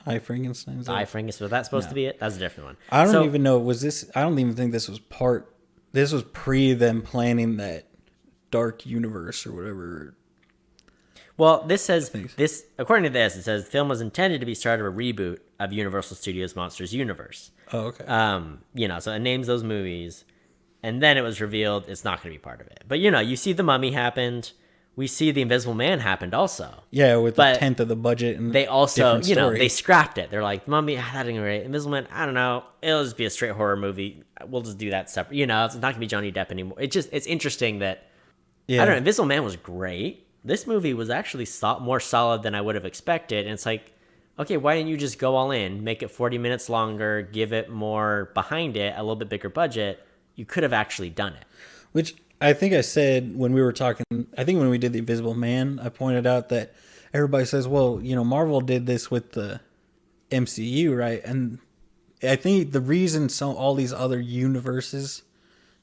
S1: I Frankenstein.
S2: Was that supposed to be it? That's a different one.
S1: I don't even know. I don't even think this was part. This was pre them planning that dark universe or whatever.
S2: Well, this says this. According to this, it says the film was intended to be started a reboot of Universal Studios' Monsters Universe.
S1: Oh, okay.
S2: So it names those movies, and then it was revealed it's not going to be part of it. But you see the Mummy happened. We see the Invisible Man happened also.
S1: Yeah, with a tenth of the budget. And
S2: they also, they scrapped it. They're like, Mummy, that didn't great. Invisible Man, I don't know. It'll just be a straight horror movie. We'll just do that separate. It's not going to be Johnny Depp anymore. It's interesting that, I don't know, Invisible Man was great. this movie was actually more solid than I would have expected. And it's like, okay, why didn't you just go all in, make it 40 minutes longer, give it more behind it, a little bit bigger budget? You could have actually done it.
S1: Which I think I said when we were talking, I think when we did The Invisible Man, I pointed out that everybody says, well, Marvel did this with the MCU, right? And I think the reason all these other universes,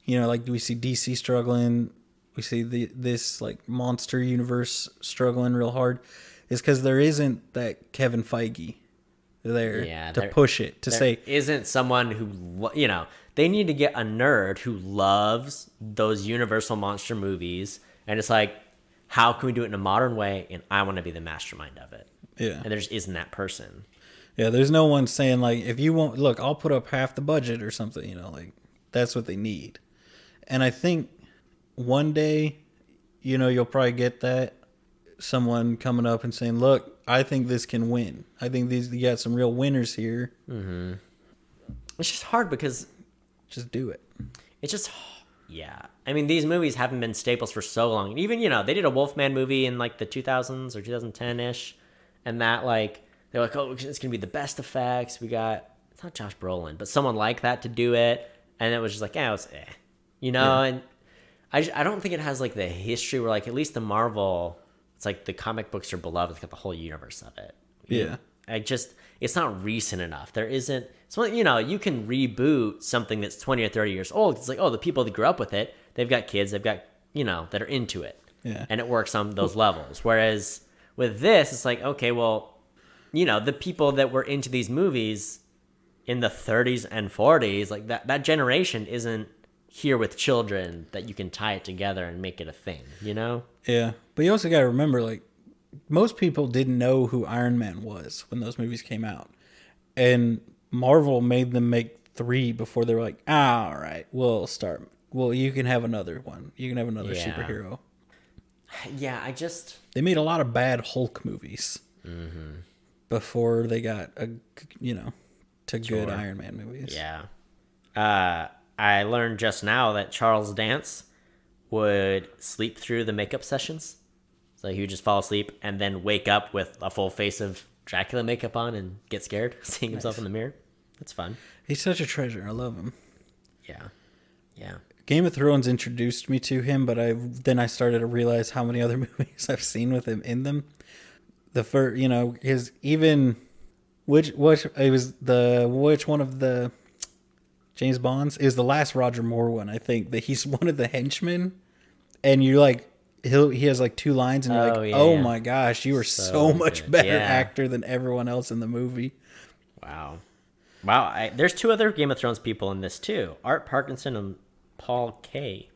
S1: like we see DC struggling, we see this like monster universe struggling real hard, is because there isn't that Kevin Feige there to push it, to say.
S2: Isn't someone who, they need to get a nerd who loves those Universal monster movies, and it's like, how can we do it in a modern way? And I want to be the mastermind of it.
S1: Yeah.
S2: And there just isn't that person.
S1: Yeah, there's no one saying, like, if you want, look, I'll put up half the budget or something, like, that's what they need. And I think one day, you'll probably get that. Someone coming up and saying, look, I think this can win. I think you got some real winners here.
S2: Mm-hmm. It's just hard because...
S1: Just do it.
S2: It's just... Yeah. I mean, these movies haven't been staples for so long. And even, they did a Wolfman movie in, like, the 2000s or 2010-ish. And that, like, they're like, oh, it's going to be the best effects. We got... It's not Josh Brolin, but someone like that to do it. And it was just like, it was
S1: Yeah.
S2: And I don't think it has, like, the history where, like, at least the Marvel... It's like the comic books are beloved. It's got the whole universe of it.
S1: Yeah.
S2: It's not recent enough. There isn't, so, you can reboot something that's 20 or 30 years old. It's like, oh, the people that grew up with it, they've got kids, they've got, that are into it.
S1: Yeah.
S2: And it works on those levels. Whereas with this, it's like, okay, well, the people that were into these movies in the 30s and 40s, like that generation isn't here with children that you can tie it together and make it a thing,
S1: Yeah. But you also got to remember, like, most people didn't know who Iron Man was when those movies came out. And Marvel made them make 3 before they were like, all right, we'll start. Well, you can have another one. You can have another superhero.
S2: Yeah,
S1: They made a lot of bad Hulk movies before they got, to good Iron Man movies.
S2: Yeah. I learned just now that Charles Dance would sleep through the makeup sessions. So he would just fall asleep and then wake up with a full face of Dracula makeup on and get scared seeing himself in the mirror. That's fun.
S1: He's such a treasure. I love him.
S2: Yeah. Yeah.
S1: Game of Thrones introduced me to him, but then I started to realize how many other movies I've seen with him in them. The first, his even which one of the James Bonds is the last Roger Moore one, I think, that he's one of the henchmen, and you're like, he has like 2 lines, and you're like, oh my gosh, you are so much better actor than everyone else in the movie.
S2: Wow. There's 2 other Game of Thrones people in this too. Art Parkinson and Paul Kaye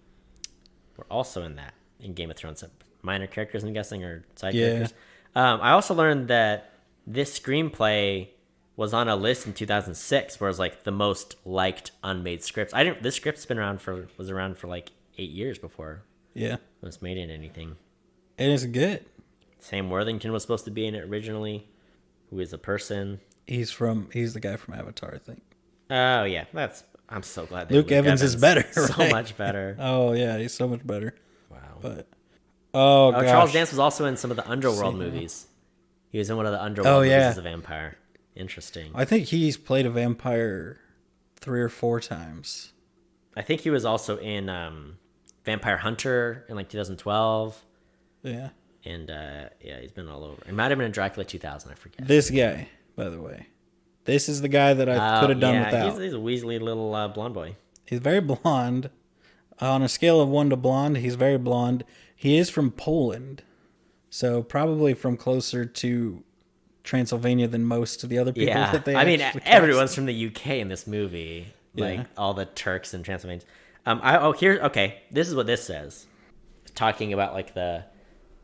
S2: were also in Game of Thrones. Minor characters, I'm guessing, or side characters. I also learned that this screenplay was on a list in 2006 where it was like the most liked unmade scripts. This script's been was around for like 8 years before it was made in anything.
S1: And it's good.
S2: Sam Worthington was supposed to be in it originally, who is a person.
S1: He's the guy from Avatar, I think.
S2: Oh yeah, I'm so glad.
S1: Luke Evans is better, right?
S2: So much better.
S1: Oh yeah, he's so much better.
S2: Wow.
S1: But gosh.
S2: Charles Dance was also in some of the Underworld movies. He was in one of the Underworld movies as a vampire. Interesting.
S1: I think he's played a vampire 3 or 4 times.
S2: I think he was also in Vampire Hunter in like 2012.
S1: Yeah.
S2: And he's been all over. It might have been in Dracula 2000. I forget.
S1: This guy, by the way. This is the guy that I could have done without.
S2: He's a weaselly little blonde boy.
S1: He's very blonde. On a scale of 1 to blonde, he's very blonde. He is from Poland. So probably from closer to Transylvania than most of the other people that they
S2: everyone's from the UK in this movie. Like all the Turks and Transylvanians. This is what this says. Talking about like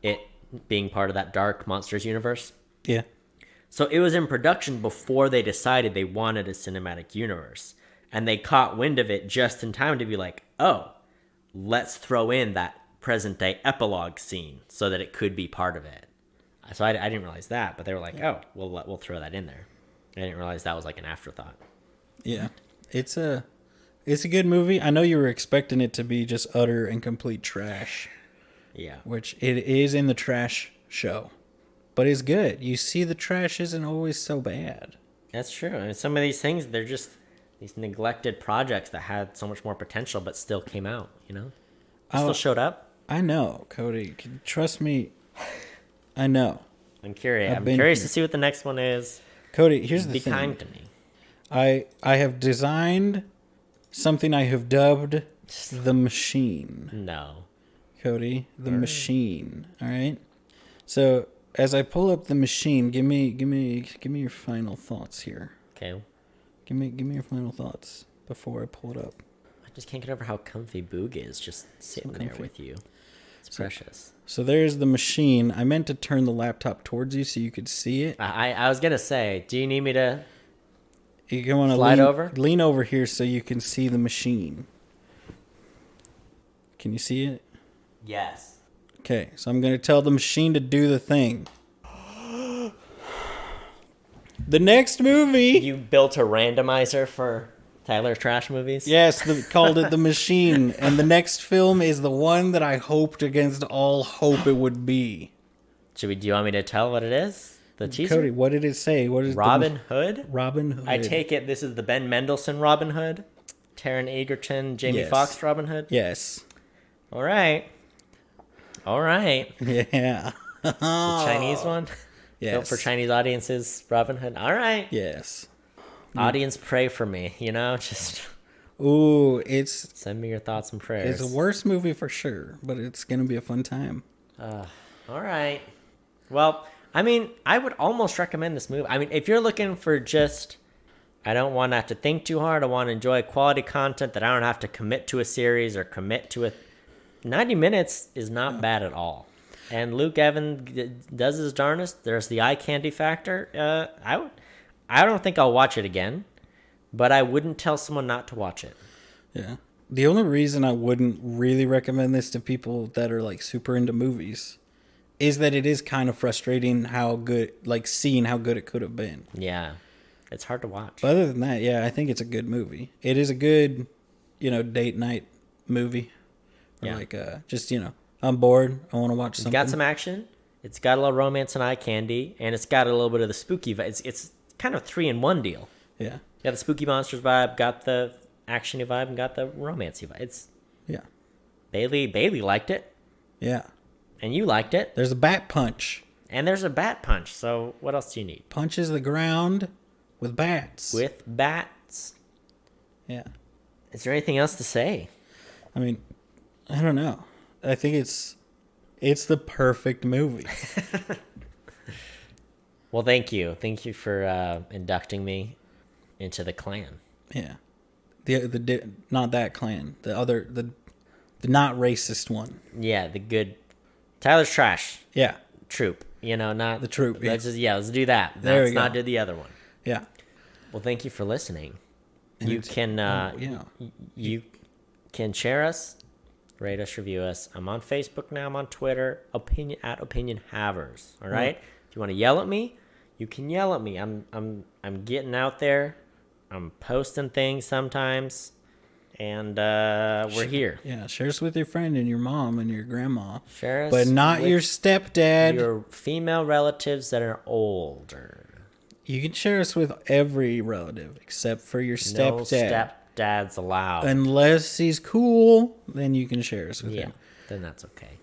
S2: it being part of that dark monsters universe.
S1: Yeah.
S2: So it was in production before they decided they wanted a cinematic universe. And they caught wind of it just in time to be like, oh, let's throw in that present day epilogue scene so that it could be part of it. So I didn't realize that, but they were like, oh, we'll throw that in there. I didn't realize that was like an afterthought.
S1: Yeah. It's a good movie. I know you were expecting it to be just utter and complete trash.
S2: Yeah.
S1: which it is in the trash show, but it's good. You see, the trash isn't always so bad.
S2: That's true. And some of these things, they're just these neglected projects that had so much more potential, but still came out, you know? Still showed up.
S1: I know, Cody. Trust me. I know.
S2: I'm curious.
S1: I've
S2: I'm
S1: been
S2: curious
S1: here.
S2: to see what the next one is.
S1: Cody, here's the
S2: Be
S1: thing.
S2: kind to me.
S1: I have designed something I have dubbed the machine.
S2: No.
S1: Cody, the machine. All right. So as I pull up the machine, give me your final thoughts here.
S2: Okay.
S1: Give me your final thoughts before I pull it up.
S2: I just can't get over how comfy Boog is just sitting there
S1: comfy.
S2: with you. It's precious.
S1: So there's the machine. I meant to turn the laptop towards you so you could see it.
S2: I was going to say, do you need me to...
S1: You want to
S2: Slide over?
S1: Lean over here so you can see the machine. Can you see it?
S2: Yes.
S1: Okay, so I'm going to tell the machine to do the thing. The next movie.
S2: You built a randomizer for Tyler's trash movies?
S1: Yes, called it The Machine. And the next film is the one that I hoped against all hope it would be.
S2: Do you want me to tell what it is? The teaser?
S1: Cody, what did it say? What is
S2: Robin Hood?
S1: Robin Hood.
S2: I take it this is the Ben Mendelsohn Robin Hood? Taron Egerton, Jamie
S1: Yes.
S2: Foxx Robin Hood?
S1: Yes.
S2: All right.
S1: Yeah.
S2: The Chinese one?
S1: Yes.
S2: Built for Chinese audiences, Robin Hood. All right.
S1: Yes.
S2: Audience, pray for me, you know? Just
S1: Ooh, it's
S2: send me your thoughts and prayers.
S1: a worse movie for sure, but it's going to be a fun time.
S2: All right. Well, I mean, I would almost recommend this movie. I mean, if you're looking for just, I don't want to have to think too hard. I want to enjoy quality content that I don't have to commit to a series or commit to it. 90 minutes is not bad at all. And Luke Evans does his darnest. There's the eye candy factor. I don't think I'll watch it again, but I wouldn't tell someone not to watch it.
S1: Yeah. The only reason I wouldn't really recommend this to people that are like super into movies is that it is kind of frustrating how good, like seeing how good it could have been.
S2: Yeah. It's hard to watch.
S1: But other than that, yeah, I think it's a good movie. It is a good, date night movie. Or
S2: Yeah.
S1: like, just, I'm bored. I want to watch
S2: It's
S1: something.
S2: got some action. It's got a little romance and eye candy, and it's got a little bit of the spooky vibe. It's kind of 3-in-1 deal.
S1: Yeah.
S2: Got the spooky monsters vibe, got the actiony vibe, and got the romancy vibe. It's
S1: Yeah.
S2: Bailey liked it,
S1: Yeah.
S2: and you liked it,
S1: There's a bat punch.
S2: and there's a bat punch. So what else do you need?
S1: Punches the ground with bats.
S2: With bats.
S1: Yeah.
S2: Is there anything else to say?
S1: I mean, I don't know. I think it's the perfect movie.
S2: Well, thank you. Thank you for inducting me into the clan.
S1: Yeah. The not that clan. The other the not racist one.
S2: Yeah, the good Tyler's trash
S1: Yeah.
S2: troop. Not
S1: The troop, yeah.
S2: Let's do that.
S1: There
S2: Let's
S1: we go.
S2: not do the other one.
S1: Yeah.
S2: Well, thank you for listening.
S1: And
S2: You
S1: it's-
S2: can
S1: yeah.
S2: you can share us, rate us, review us. I'm on Facebook now. I'm on Twitter. Opinion Havers. All right. If you want to yell at me, you can yell at me. I'm getting out there. I'm posting things sometimes, and we're here.
S1: Yeah, share us with your friend and your mom and your grandma.
S2: Share us,
S1: But not
S2: with
S1: your stepdad.
S2: your female relatives that are older.
S1: You can share us with every relative except for your
S2: No
S1: stepdad.
S2: stepdads allowed.
S1: Unless he's cool, then you can share us with
S2: Yeah,
S1: him.
S2: then that's okay.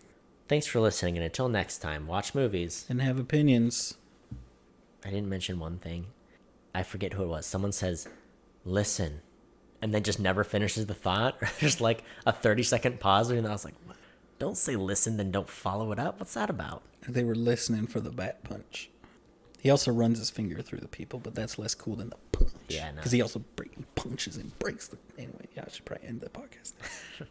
S2: Thanks for listening, and until next time, watch movies.
S1: And have opinions.
S2: I didn't mention one thing. I forget who it was. Someone says, listen, and then just never finishes the thought. There's like a 30-second pause, and I was like, what? Don't say listen, then don't follow it up. What's that about?
S1: They were listening for the bat punch. He also runs his finger through the people, but that's less cool than the punch.
S2: Yeah, no.
S1: Because he also punches and breaks the... Anyway, yeah, I should probably end the podcast there.